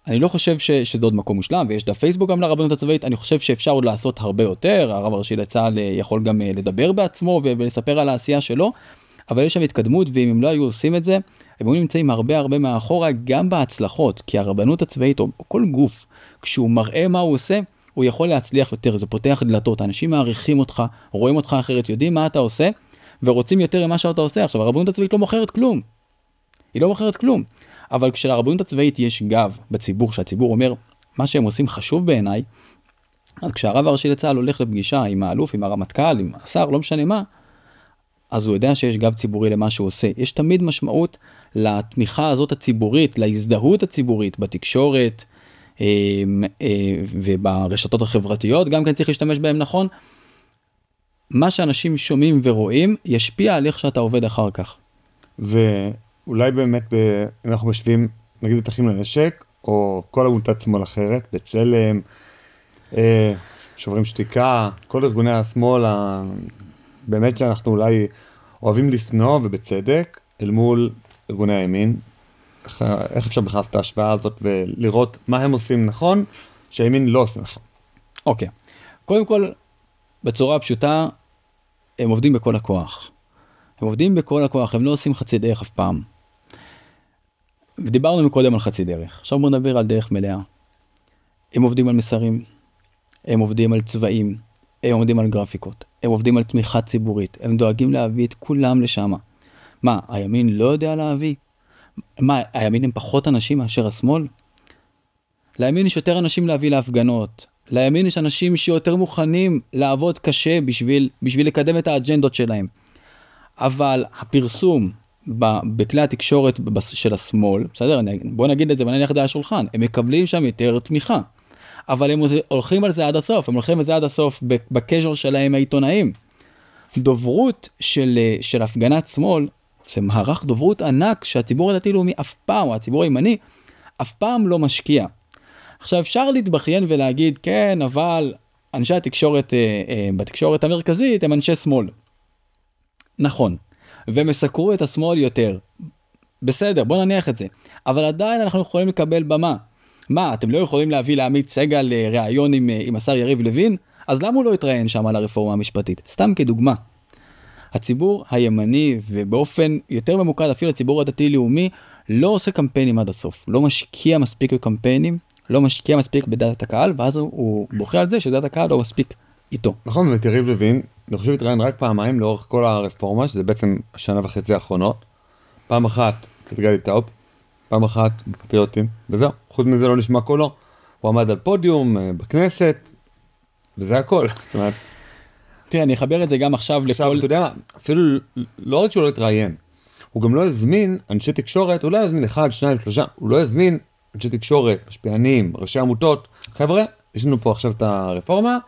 אני לא חושב שזה עוד מקום מושלם, ויש דף פייסבוק גם לרבנות הצבאית, אני חושב שאפשר עוד לעשות הרבה יותר, הרב הראשי לצה"ל יכול גם לדבר בעצמו ולספר על העשייה שלו, אבל יש שם התקדמות, ואם הם לא היו עושים את זה, הם היו נמצאים הרבה מאחורה, גם בהצלחות, כי הרבנות הצבאית, או כל גוף, כשהוא מראה מה הוא עושה, הוא יכול להצליח יותר, זה פותח דלתות, אנשים מעריכים אותך, רואים אותך אחרת, יודעים מה אתה עושה, ורוצים יותר ממה שאתה עושה. עכשיו, הרבנות הצבאית לא מוכרת כלום. היא לא מוכרת כלום. אבל כשלרבנות הצבאית יש גב בציבור, שהציבור אומר, מה שהם עושים חשוב בעיניי, אז כשהרב הראשי לצה"ל הולך לפגישה עם האלוף, עם הרמטכ"ל, עם השר, לא משנה מה, אז הוא יודע שיש גב ציבורי למה שהוא עושה. יש תמיד משמעות לתמיכה הזאת הציבורית, להזדהות הציבורית בתקשורת, וברשתות החברתיות, גם כן צריך להשתמש בהם נכון. מה שאנשים שומעים ורואים, ישפיע על איך שאתה עובד אחר כך. ואולי באמת, אנחנו משווים, נגיד את אחים לנשק, או כל עמותת שמאל אחרת, בצלם, שוברים שתיקה, כל ארגוני השמאל, באמת שאנחנו אולי אוהבים לשנוא, ובצדק, אל מול ארגוני הימין, איך אפשר בכלל את ההשוואה הזאת ולראות מה הם עושים נכון, שהימין לא עושה נכון. אוקיי. קודם כל, בצורה הפשוטה, הם עובדים בכל הכוח. הם עובדים בכל הכוח, הם לא עושים חצי דרך אף פעם. ודיברנו מקודם על חצי דרך. עכשיו בוא נדבר על דרך מלאה. הם עובדים על מסרים, הם עובדים על צבעים, הם עובדים על גרפיקות, הם עובדים על תמיכה ציבורית, הם דואגים להביא את כולם לשם. מה, הימין לא יודע להביא? מה, הימין הם פחות אנשים מאשר השמאל? לימין יש יותר אנשים להביא להפגנות, לימין יש אנשים שיותר מוכנים לעבוד קשה בשביל לקדם את האג'נדות שלהם. אבל הפרסום בכלי התקשורת של השמאל, בסדר, בוא נגיד את זה ונניח את זה על השולחן, הם מקבלים שם יותר תמיכה. אבל הם הולכים על זה עד הסוף, הם הולכים על זה עד הסוף בקשר שלהם העיתונאים. דוברות של הפגנת שמאל, זה מערך דוברות ענק שהציבור הדתי-לאומי אף פעם, או הציבור הימני, אף פעם לא משקיע. עכשיו אפשר להתבכיין ולהגיד, כן, אבל אנשי התקשורת בתקשורת המרכזית הם אנשי שמאל. נכון. והם מסקרו את השמאל יותר. בסדר, בוא נניח את זה. אבל עדיין אנחנו יכולים לקבל במה. מה, אתם לא יכולים להביא לעמית סגל ראיון עם השר יריב לוין? אז למה הוא לא יתראיין שם על הרפורמה המשפטית? סתם כדוגמה. הציבור הימני, ובאופן יותר ממוקד אפילו הציבור הדתי-לאומי, לא עושה קמפיינים עד הסוף. לא משקיע מספיק בקמפיינים, לא משקיע מספיק בדעת הקהל, ואז הוא בוכה על זה שדעת הקהל לא מספיק איתו. נכון, באמת יריב לוין, אני חושב התראיין רק פעמיים לאורך כל הרפורמה, שזה בעצם השנה וחצי האחרונות. פעם אחת, גלי טאוב, פעם אחת בפטריוטים, וזהו. חוץ מזה לא נשמע קולו. הוא עמד על פודיום בכנסת, וזה הכל. זאת אומרת, תראה, אני אחבר את זה גם עכשיו לכל... אתה יודע מה, אפילו לא רק שהוא לא התראיין, הוא גם לא הזמין אנשי תקשורת, הוא לא הזמין 1, 2, 3, הוא לא הזמין אנשי תקשורת, משפיענים, ראשי עמותות. חבר'ה, יש לנו פה עכשיו את הרפורמה,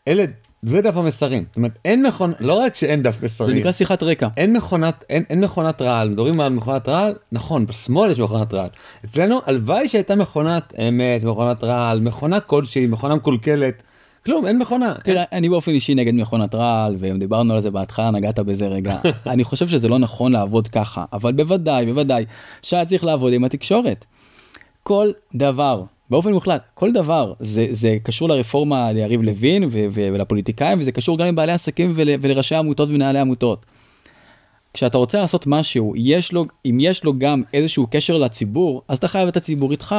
אלה, זה דף המסרים. זאת אומרת, אין לא רק שאין דף מסרים. זה נקרא שיחת רקע. אין מכונת רעל, מדברים על מכונת רעל, נכון, בשמאל יש מכונת רעל. אצלנו, הלוואי שהייתה מכונת אמת, מכונת רעל, מכונה כלשהי, מכונה מקולקלת, כלום, אין מכונה. תראה, אני באופן אישי נגד מכונת רעל, ודיברנו על זה בהתחלה, נגעת בזה רגע. אני חושב שזה לא נכון לעבוד ככה, אבל בוודאי, שהיה צריך לעבוד עם התקשורת. כל דבר, באופן מוחלט, כל דבר, זה קשור לרפורמה ליריב לוין ולפוליטיקאים, וזה קשור גם עם בעלי עסקים ולראשי עמותות ומנהלי עמותות. כשאתה רוצה לעשות משהו, אם יש לו גם איזשהו קשר לציבור, אז אתה חייב את הציבור איתך.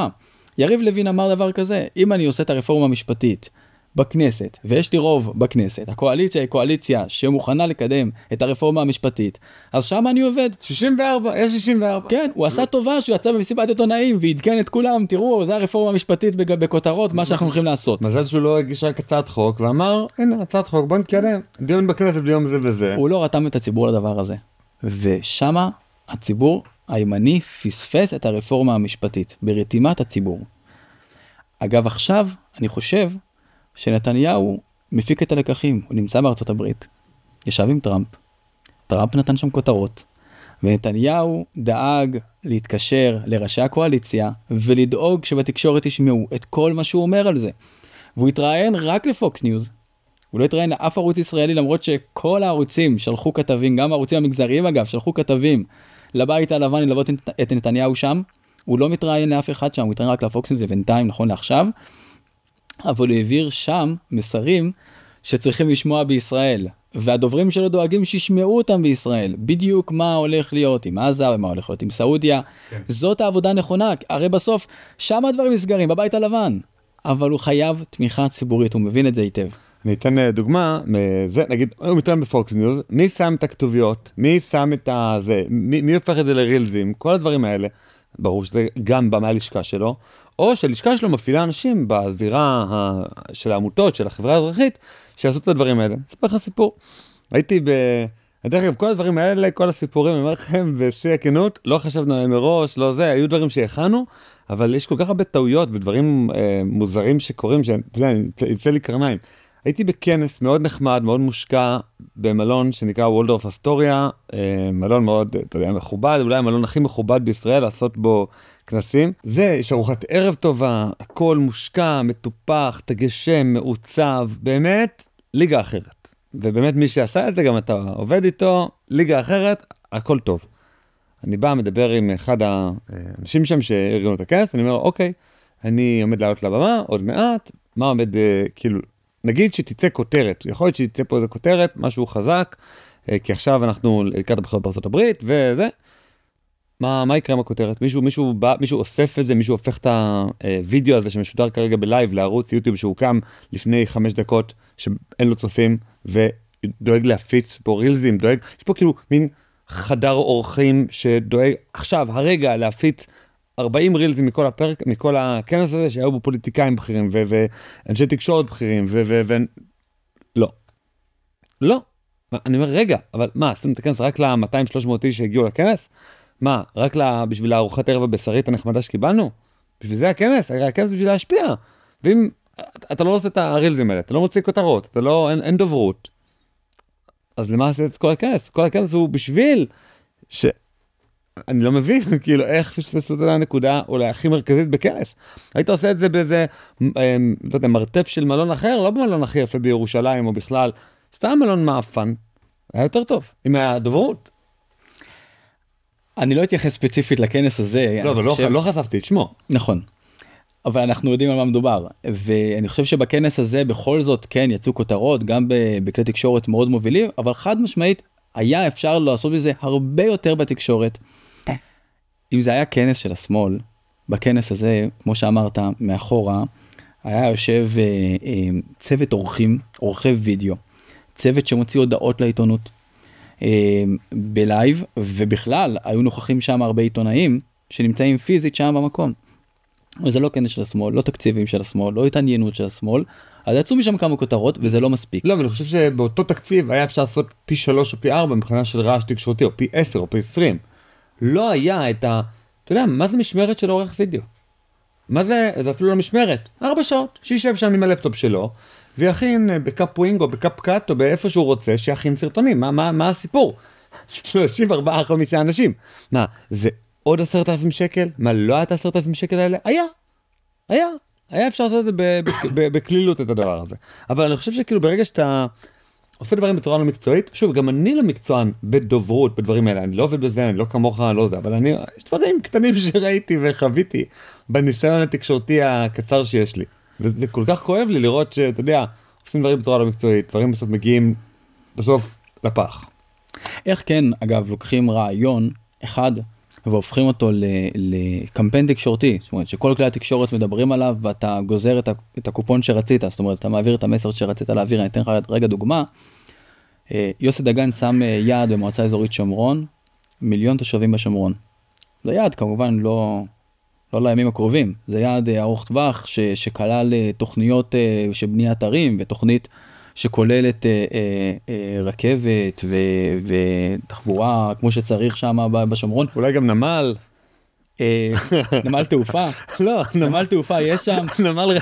יריב לוין אמר דבר כזה, אם אני עושה את הרפורמה המשפטית בכנסת, ויש לי רוב בכנסת, הקואליציה היא קואליציה שמוכנה לקדם את הרפורמה המשפטית, אז שם אני עובד. 64, יש 64. כן, הוא עשה טובה שהוא יצא במסיבת עיתונאים והתגן את כולם, תראו, זה הרפורמה המשפטית בכותרות, מה שאנחנו הולכים לעשות. מזל שהוא לא הגיש רק הצעת חוק ואמר, הנה, הצעת חוק, בוא נתקדם, דיון בכנסת ביום זה וזה. הוא לא רתם את הציבור לדבר הזה. ושמה הציבור הימני פספס את הרפורמה המשפטית, ברתימת הציבור. אגב, עכשיו אני חושב שנתניהו מפיק את הלקחים, הוא נמצא בארצות הברית, ישב עם טראמפ נתן שם כותרות, ונתניהו דאג להתקשר לראשי הקואליציה, ולדאוג שבתקשורת ישמעו את כל מה שהוא אומר על זה. והוא התראיין רק לפוקס ניוז, הוא לא התראיין לאף ערוץ ישראלי, למרות שכל הערוצים שלחו כתבים, גם הערוצים המגזריים אגב, שלחו כתבים לבית הלבן ללוות את נתניהו שם, הוא לא מתראיין לאף אחד שם, הוא התראיין רק לפוקס ניוז לבינתיים, נכון לעכשיו, אבל הוא העביר שם מסרים שצריכים לשמוע בישראל, והדוברים שלו דואגים שישמעו אותם בישראל, בדיוק מה הולך להיות עם עזה ומה הולך להיות עם סעודיה. כן. זאת העבודה נכונה, הרי בסוף שם הדברים נסגרים, בבית הלבן, אבל הוא חייב תמיכה ציבורית, הוא מבין את זה היטב. אני אתן דוגמה, זה, נגיד, הוא מתראיין בפוקס ניוז, מי שם את הכתוביות, מי שם את זה, מי הופך את זה לרילזים, כל הדברים האלה, ברור שזה גם מהלשכה שלו, או שהלשכה שלו מפעילה אנשים בזירה של העמותות, של החברה האזרחית, שיעשו את הדברים האלה. אספר לך סיפור. הייתי דרך אגב, כל הדברים האלה, כל הסיפורים, אני אומר לכם, בשיא הכנות, לא חשבנו עליהם מראש, לא זה, היו דברים שהכנו, אבל יש כל כך הרבה טעויות ודברים מוזרים שקורים, יצא לי קרניים. הייתי בכנס מאוד נחמד, מאוד מושקע, במלון שנקרא וולדורף אסטוריה, מלון מאוד, אתה יודע, מכובד, אולי המלון הכי מכובד בישראל, לעשות בו כנסים. זה, יש ארוחת ערב טובה, הכל מושקע, מטופח, תגשם, מעוצב, באמת, ליגה אחרת. ובאמת מי שעשה את זה, גם אתה עובד איתו, ליגה אחרת, הכל טוב. אני בא, מדבר עם אחד האנשים שם שארגנו את הכנס, אני אומר, אוקיי, אני עומד לעלות לבמה, עוד מעט, מה עומד, כאילו, נגיד שתצא כותרת, יכול להיות שתצא פה איזה כותרת, משהו חזק, כי עכשיו אנחנו לקראת הבחירות בארצות הברית, וזה, מה יקרה עם הכותרת? מישהו אוסף את זה, מישהו הופך את הווידאו הזה שמשודר כרגע בלייב לערוץ יוטיוב שהוקם לפני 5 דקות, שאין לו צופים, ודואג להפיץ פה רילזים, יש פה כאילו מין חדר אורחים שדואג עכשיו, הרגע, להפיץ 40 רילזים מכל הכנס הזה, שהיו בו פוליטיקאים בכירים, ואנשי תקשורת בכירים, לא. אני אומר, רגע, אבל מה, עשינו את הכנס רק ל-200-300 איש שהגיעו לכנס? מה, רק בשביל הארוחת ערב הבשרית הנחמדה שקיבלנו? בשביל זה הכנס? הכנס בשביל להשפיע. ואם אתה לא עושה את הרילזים האלה, אתה לא מוציא כותרות, אין דוברות, אז למה עושה את כל הכנס? כל הכנס הוא בשביל אני לא מבין, כאילו, איך פספסו את הנקודה אולי הכי מרכזית בכנס. היית עושה את זה באיזה, לא יודע, מרתף של מלון אחר, לא במלון הכי יפה בירושלים או בכלל, סתם מלון מאפן, היה יותר טוב, עם הדוברות. אני לא אתייחס ספציפית לכנס הזה. לא, אבל לא חשפתי את שמו. נכון. אבל אנחנו יודעים על מה מדובר, ואני חושב שבכנס הזה בכל זאת כן יצאו כותרות, גם בכלי תקשורת מאוד מובילים, אבל חד משמעית היה אפשר לעשות בזה הרבה יותר בתקשורת. אם זה היה כנס של השמאל, בכנס הזה, כמו שאמרת, מאחורה, היה יושב צוות עורכי וידאו, צוות שמוציא הודעות לעיתונות בלייב, ובכלל היו נוכחים שם הרבה עיתונאים שנמצאים פיזית שם במקום. וזה לא כנס של השמאל, לא תקציבים של השמאל, לא התעניינות של השמאל, אז יצאו משם כמה כותרות וזה לא מספיק. לא, אבל אני חושב שבאותו תקציב היה אפשר לעשות פי 3 או פי 4 מבחינה של רעש תקשורתי, או פי 10 או פי 20. לא היה את אתה יודע, מה זה משמרת של עורך וידאו? מה זה? זה אפילו לא משמרת. 4 שעות, שישב שם עם הלפטופ שלו, ויכין בקאפ ווינג או בקאפ קאט או באיפה שהוא רוצה, שיכין סרטונים. מה הסיפור? 34-5 אנשים. מה, זה עוד 10,000 שקל? מה, לא היה את 10,000 שקל האלה? היה אפשר לעשות את זה בכלילות את הדבר הזה. אבל אני חושב שכאילו ברגע שאתה עושה דברים בצורה לא מקצועית, שוב, גם אני לא מקצוען בדוברות, בדברים האלה, אני לא עובד בזה, אני לא כמוך, לא זה, אבל יש דברים קטנים שראיתי וחוויתי בניסיון התקשורתי הקצר שיש לי. וזה כל כך כואב לי לראות שאתה יודע, עושים דברים בצורה לא מקצועית, דברים בסוף מגיעים בסוף לפח. איך כן, אגב, לוקחים רעיון אחד, והופכים אותו לקמפיין תקשורתי, זאת אומרת שכל כלי התקשורת מדברים עליו ואתה גוזר את הקופון שרצית, זאת אומרת אתה מעביר את המסר שרצית להעביר. אני אתן לך רגע דוגמה, יוסי דגן שם יעד במועצה אזורית שומרון, 1,000,000 תושבים בשומרון. זה יעד כמובן לא לימים הקרובים, זה יעד ארוך טווח שכלל תוכניות שבניית ערים ותוכנית שכוללת רכבת ותחבורה כמו שצריך שם בשומרון. אולי גם נמל. נמל תעופה. לא, נמל תעופה יש שם.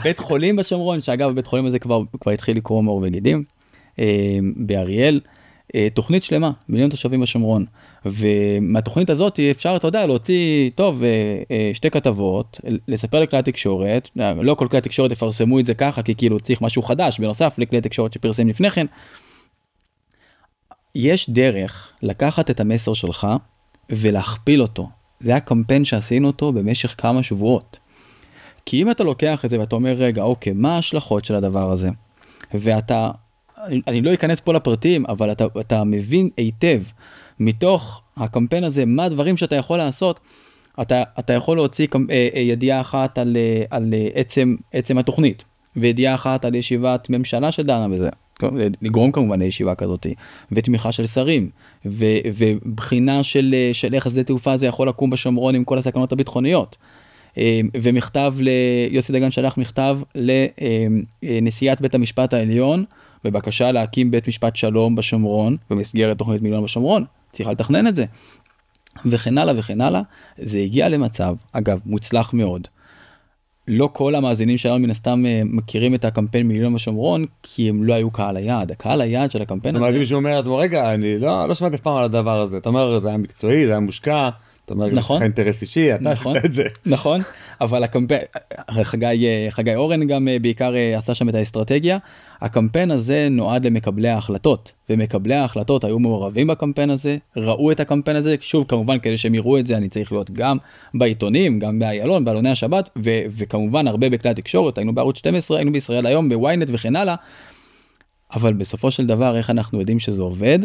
בית חולים בשומרון, שאגב בית חולים הזה כבר התחיל לקרוא מאור וגידים. באריאל. תוכנית שלמה, 1,000,000 תושבים בשומרון. ומהתוכנית הזאת אפשר, אתה יודע, להוציא, טוב, 2 כתבות, לספר לכלי התקשורת, לא כל כלי התקשורת יפרסמו את זה ככה, כי כאילו צריך משהו חדש, בנוסף לכלי התקשורת שפרסם לפני כן. יש דרך לקחת את המסר שלך ולהכפיל אותו. זה היה קמפיין שעשינו אותו במשך כמה שבועות. כי אם אתה לוקח את זה ואתה אומר, רגע, אוקיי, מה ההשלכות של הדבר הזה? ואתה, אני לא אכנס פה לפרטים, אבל אתה מבין היטב מתוך הקמפיין הזה, מה הדברים שאתה יכול לעשות. אתה יכול להוציא ידיעה אחת על עצם התוכנית, וידיעה אחת על ישיבת ממשלה שדנה בזה, לגרום כמובן לישיבה כזאת, ותמיכה של שרים, ובחינה של איך שדה תעופה זה יכול לקום בשומרון עם כל הסכנות הביטחוניות, ומכתב יוסי דגן שלח מכתב לנשיאת בית המשפט העליון, בבקשה להקים בית משפט שלום בשומרון, במסגרת תוכנית 1,000,000 בשומרון, צריכה לתכנן את זה, וכן הלאה וכן הלאה. זה הגיע למצב, אגב, מוצלח מאוד. לא כל המאזינים שלנו מן הסתם מכירים את הקמפיין 1,000,000 בשומרון, כי הם לא היו קהל היעד. הקהל היעד של הקמפיין הזה... אתה מאזין שאומר, רגע, אני לא שמעתי פעם על הדבר הזה. אתה אומר, זה היה מקצועי, זה היה מושקע, אתה אומר, יש לך אינטרס אישי, אתה עשית את זה. נכון, אבל הקמפיין, חגי אורן גם בעיקר עשה שם את האסטרטגיה, הקמפיין הזה נועד למקבלי ההחלטות, ומקבלי ההחלטות היו מעורבים בקמפיין הזה, ראו את הקמפיין הזה, שוב כמובן כדי שהם יראו את זה אני צריך להיות גם בעיתונים, גם באיילון, בעלוני השבת, וכמובן הרבה בכלי התקשורת, היינו בערוץ 12, היינו בישראל היום, בוויינט וכן הלאה, אבל בסופו של דבר איך אנחנו יודעים שזה עובד?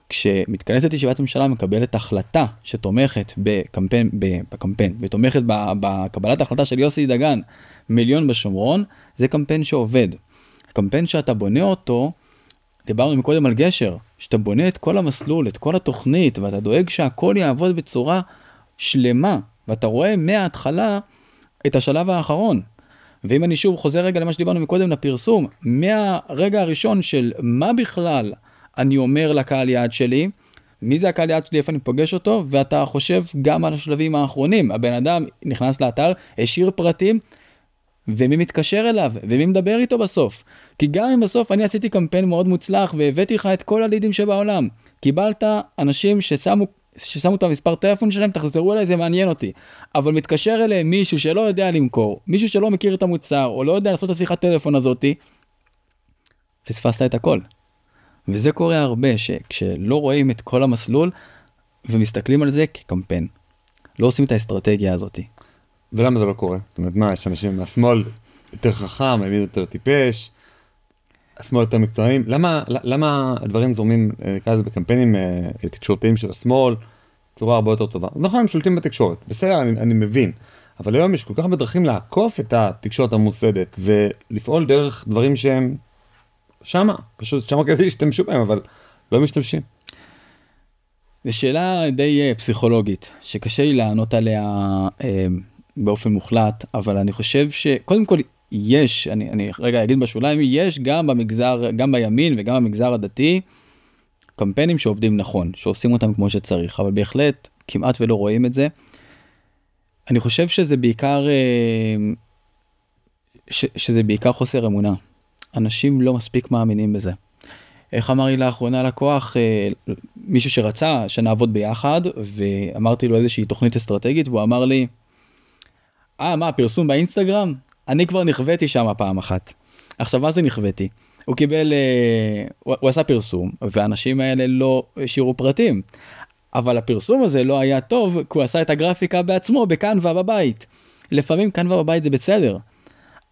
כשמתכנסת ישיבת ממשלה מקבלת החלטה שתומכת בקמפיין, ותומכת בקבלת ההחלטה של יוסי דגן, מיליון בשומרון, זה קמפיין שעובד. הקמפיין שאתה בונה אותו, דיברנו מקודם על גשר, שאתה בונה את כל המסלול, את כל התוכנית, ואתה דואג שהכל יעבוד בצורה שלמה, ואתה רואה מההתחלה את השלב האחרון. ואם אני שוב חוזר רגע למה שדיברנו מקודם לפרסום, מהרגע הראשון של מה בכלל אני אומר לקהל יעד שלי, מי זה הקהל יעד שלי, איפה אני פוגש אותו, ואתה חושב גם על השלבים האחרונים. הבן אדם נכנס לאתר, השאיר פרטים, ומי מתקשר אליו, ומי מדבר איתו בסוף. כי גם אם בסוף אני עשיתי קמפיין מאוד מוצלח, והבאתי לך את כל הלידים שבעולם, קיבלת אנשים ששמו את המספר טלפון שלהם, תחזרו אליי, זה מעניין אותי. אבל מתקשר אליהם מישהו שלא יודע למכור, מישהו שלא מכיר את המוצר, או לא יודע לעשות את השיחת טלפון הזאתי, פספסת את הכל. וזה קורה הרבה, שכשלא רואים את כל המסלול, ומסתכלים על זה כקמפיין. לא עושים את האסטרטגיה הזאת. ולמה זה לא קורה? זאת אומרת, מה, יש אנשים מהשמאל יותר חכם, הימין יותר טיפש, השמאל יותר מקצועיים, למה הדברים זורמים, נקרא לזה בקמפיינים תקשורתיים של השמאל, צורה הרבה יותר טובה? נכון, הם שולטים בתקשורת, בסדר, אני מבין, אבל היום יש כל כך הרבה דרכים לעקוף את התקשורת המוסדת, ולפעול דרך דברים שהם שמה, פשוט שמה כדי להשתמשו בהם, אבל לא משתמשים. זו שאלה די פסיכולוגית, שקשה לי לענות עליה באופן מוחלט, אבל אני חושב שקודם כל יש, אני רגע אגיד בשוליים, יש גם במגזר, גם בימין וגם במגזר הדתי, קמפיינים שעובדים נכון, שעושים אותם כמו שצריך, אבל בהחלט כמעט ולא רואים את זה. אני חושב שזה בעיקר, שזה בעיקר חוסר אמונה. אנשים לא מספיק מאמינים בזה. איך אמר לי לאחרונה לקוח, מישהו שרצה שנעבוד ביחד, ואמרתי לו איזושהי תוכנית אסטרטגית, והוא אמר לי, מה, פרסום באינסטגרם? אני כבר נכוויתי שם פעם אחת. עכשיו, מה זה נכוויתי? הוא קיבל, הוא עשה פרסום, והאנשים האלה לא השאירו פרטים. אבל הפרסום הזה לא היה טוב, כי הוא עשה את הגרפיקה בעצמו, בקנווה בבית. לפעמים קנווה בבית זה בסדר,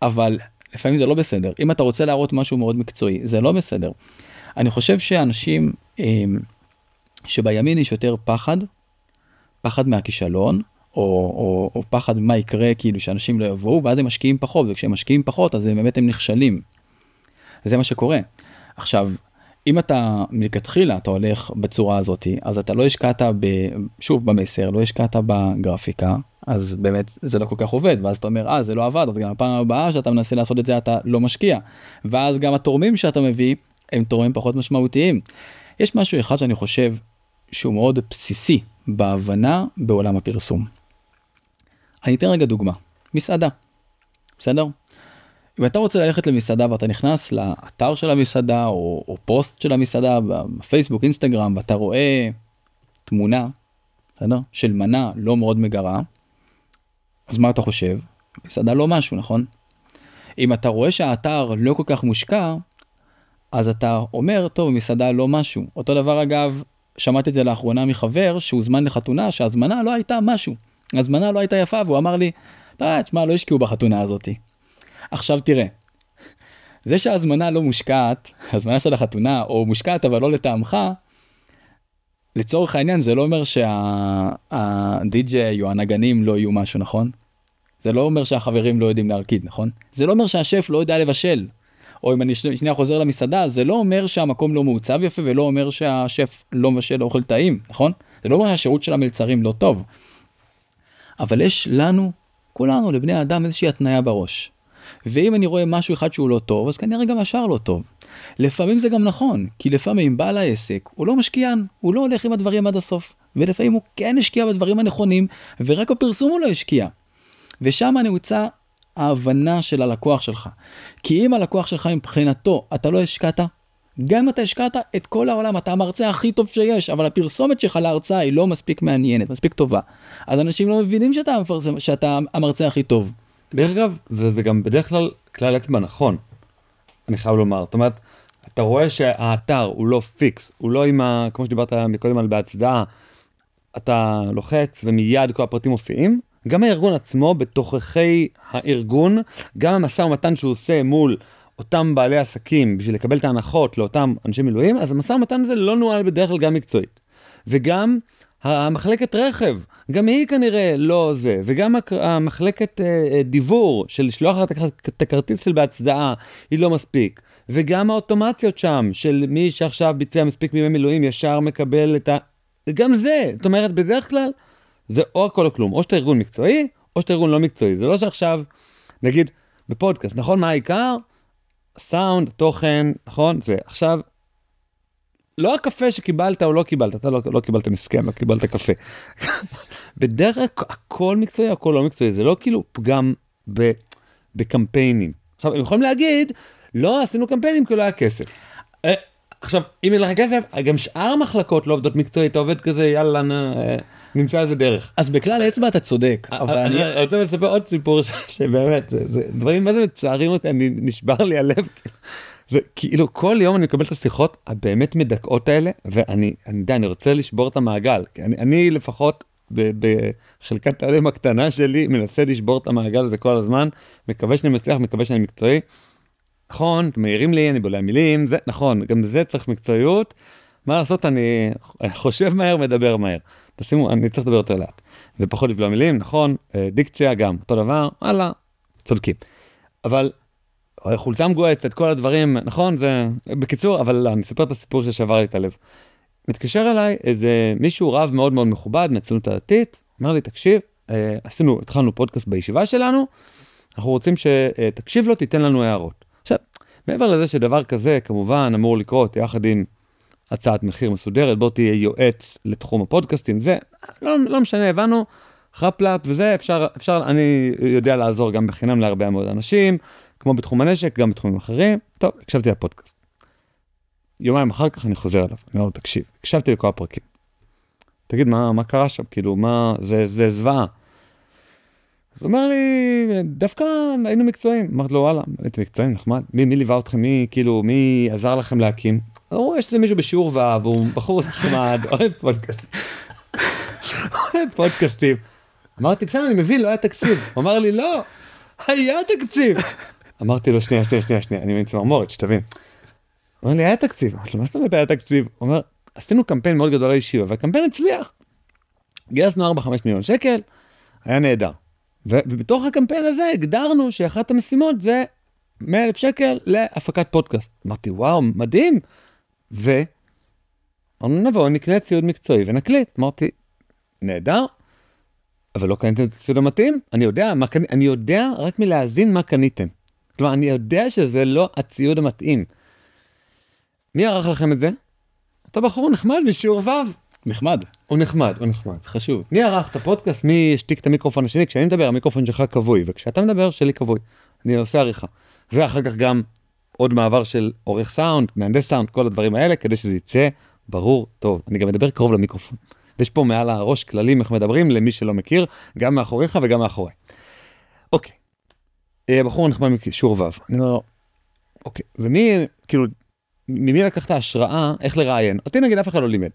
אבל לפעמים זה לא בסדר. אם אתה רוצה להראות משהו מאוד מקצועי, זה לא בסדר. אני חושב שאנשים שבימין יש יותר פחד מהכישלון, או פחד מה יקרה, כאילו שאנשים לא יבואו, ואז הם משקיעים פחות, וכשהם משקיעים פחות, אז באמת הם נכשלים. זה מה שקורה. עכשיו, אם אתה מלכתחילה, אתה הולך בצורה הזאת, אז אתה לא השקעת שוב במסר, לא השקעת בגרפיקה, אז באמת זה לא כל כך עובד, ואז אתה אומר, זה לא עבד, אז גם הפעם הבאה שאתה מנסה לעשות את זה, אתה לא משקיע. ואז גם התורמים שאתה מביא, הם תורמים פחות משמעותיים. יש משהו אחד שאני חושב שהוא מאוד בסיסי בהבנה בעולם הפרסום. אני אתן רגע דוגמה. מסעדה. בסדר? אם אתה רוצה ללכת למסעדה ואתה נכנס לאתר של המסעדה או פוסט של המסעדה בפייסבוק, אינסטגרם, ואתה רואה תמונה, בסדר? של מנה לא מאוד מגרה, אז מה אתה חושב? מסעדה לא משהו, נכון? אם אתה רואה שהאתר לא כל כך מושקע, אז אתה אומר, טוב, מסעדה לא משהו. אותו דבר אגב, שמעתי את זה לאחרונה מחבר שהוזמן לחתונה, שהזמנה לא הייתה משהו. הזמנה לא הייתה יפה, והוא אמר לי, תשמע, לא השקיעו בחתונה הזאת. עכשיו תראה, זה שהזמנה לא מושקעת, הזמנה של החתונה, או מושקעת אבל לא לטעמך, לצורך העניין זה לא אומר שהדי-ג'יי או הנגנים לא יהיו משהו, נכון? זה לא אומר שהחברים לא יודעים להרקיד, נכון? זה לא אומר שהשף לא יודע לבשל. או אם אני שנייה חוזר למסעדה, זה לא אומר שהמקום לא מעוצב יפה, ולא אומר שהשף לא מבשל אוכל טעים, נכון? זה לא אומר שהשירות של המלצרים לא טוב. אבל יש לנו, כולנו, לבני האדם, איזושהי התניה בראש. ואם אני רואה משהו אחד שהוא לא טוב, אז כנראה גם השאר לא טוב. לפעמים זה גם נכון, כי לפעמים בעל העסק, הוא לא משקיען, הוא לא הולך עם הדברים עד הסוף. ולפעמים הוא כן השקיע בדברים הנכונים, ורק בפרסום הוא לא השקיע. ושם נעוצה ההבנה של הלקוח שלך. כי אם הלקוח שלך מבחינתו, אתה לא השקעת, גם אם אתה השקעת את כל העולם, אתה המרצה הכי טוב שיש, אבל הפרסומת שלך להרצאה היא לא מספיק מעניינת, מספיק טובה. אז אנשים לא מבינים שאתה המרצה הכי טוב. דרך אגב, וזה גם בדרך כלל כלל אצבע נכון, אני חייב לומר. זאת אומרת, אתה רואה שהאתר הוא לא פיקס, הוא לא עם כמו שדיברת מקודם על בהצדעה, אתה לוחץ ומיד כל הפרטים מופיעים. גם הארגון עצמו, בתוככי הארגון, גם המשא ומתן שהוא עושה מול אותם בעלי עסקים, בשביל לקבל את ההנחות לאותם אנשי מילואים, אז המשא ומתן הזה לא נועל בדרך כלל גם מקצועית. וגם המחלקת רכב, גם היא כנראה לא זה, וגם המחלקת דיבור של לשלוח את הכרטיס של בהצדעה, היא לא מספיק. וגם האוטומציות שם, של מי שעכשיו ביצע מספיק מימי מילואים, ישר מקבל את גם זה, זאת אומרת, בדרך כלל, זה או הכל או כלום, או שאתה ארגון מקצועי, או שאתה ארגון לא מקצועי. זה לא שעכשיו, נגיד, בפודקאסט, נכון, מה העיקר? סאונד, תוכן, נכון? זה עכשיו, לא הקפה שקיבלת או לא קיבלת, אתה לא קיבלת מסכם, לא קיבלת קפה. בדרך כלל, הכל מקצועי, הכל לא מקצועי, זה לא כאילו פגם בקמפיינים. עכשיו, הם יכולים להגיד, לא עשינו קמפיינים כי לא היה כסף. עכשיו, אם אין לך כסף, גם שאר המחלקות לא עובדות מקצועית, אתה עובד כזה, יאללה, נמצא איזה דרך. אז בכלל האצבע אתה צודק, אבל אני רוצה לספר עוד סיפור שבאמת, דברים מה זה מצערים אותי, נשבר לי הלב, וכאילו כל יום אני מקבל את השיחות הבאמת מדכאות האלה, ואני יודע, אני רוצה לשבור את המעגל, אני לפחות בחלקת העולם הקטנה שלי, מנסה לשבור את המעגל הזה כל הזמן, מקווה שאני מצליח, מקווה שאני מקצועי, נכון, אתם מעירים לי, אני בולע מילים, זה נכון, גם זה צריך מקצועיות, מה לעשות, אני חושב מהר, מדבר מהר. תשימו, אני צריך לדבר יותר לאט. זה פחות לבלוע מילים, נכון, דיקציה גם, אותו דבר, הלאה, צודקים. אבל חולצה מגועצת, כל הדברים, נכון, זה, בקיצור, אבל לא, אני אספר את הסיפור ששבר לי את הלב. מתקשר אליי איזה מישהו רב מאוד מאוד מכובד, מהציונות הדתית, אומר לי, תקשיב, התחלנו פודקאסט בישיבה שלנו, אנחנו רוצים שתקשיב לו, תיתן לנו הערות. עכשיו, מעבר לזה שדבר כזה, כמובן, אמור לקרות יחד עם הצעת מחיר מסודרת, בוא תהיה יועץ לתחום הפודקאסטים, זה לא משנה, הבנו, חפלאפ וזה, אפשר, אני יודע לעזור גם בחינם להרבה מאוד אנשים, כמו בתחום הנשק, גם בתחומים אחרים. טוב, הקשבתי לפודקאסט. יומיים אחר כך אני חוזר אליו, אני אומר לו, תקשיב, הקשבתי לכל הפרקים. תגיד, מה קרה שם? כאילו, זה זוועה. אז הוא אומר לי, דווקא היינו מקצועיים. אמרתי לו, וואלה, הייתם מקצועיים, נחמד. מי ליווה אתכם? מי עזר לכם להקים? אמרו, יש איזה מישהו בשיעור ואהב, הוא בחור נחמד, אוהב פודקאסטים. אמרתי, בסדר, אני מבין, לא היה תקציב. הוא אמר לי, לא, היה תקציב. אמרתי לו, שנייה, אני מבין צמרמורת, שתבין. הוא אומר לי, היה תקציב. אמרתי לו, מה זאת אומרת היה תקציב? הוא אומר, עשינו קמפיין מאוד גדול לישיבה, והקמפיין הצליח. גייסנו 4-5 מיליון שקל, היה נהדר. ובתוך הקמפיין הזה הגדרנו שאחת המשימות זה 100,000 שקל להפקת פודקאסט. אמרתי, וואו, מדהים. נבוא, נקנה ציוד מקצועי ונקליט. אמרתי, נהדר, אבל לא קניתם את הציוד המתאים? אני יודע רק מלהזין מה קניתם. כלומר, אני יודע שזה לא הציוד המתאים. מי ערך לכם את זה? אתה בחור נחמד משיעור ו'. נחמד. הוא נחמד. זה חשוב. מי ערך את הפודקאסט? מי השתיק את המיקרופון השני? כשאני מדבר, המיקרופון שלך כבוי, וכשאתה מדבר, שלי כבוי. אני עושה עריכה. ואחר כך גם עוד מעבר של עורך סאונד, מהנדס סאונד, כל הדברים האלה, כדי שזה יצא ברור, טוב. אני גם מדבר קרוב למיקרופון. ויש פה מעל הראש כללים איך מדברים, למי שלא מכיר, גם מאחוריך וגם מאחורי. אוקיי. בחור נחמד משיעור ו'. אני אומר, אוקיי. ממי לקחת השראה איך לראיין? אותי נגיד אף אחד לא לימד.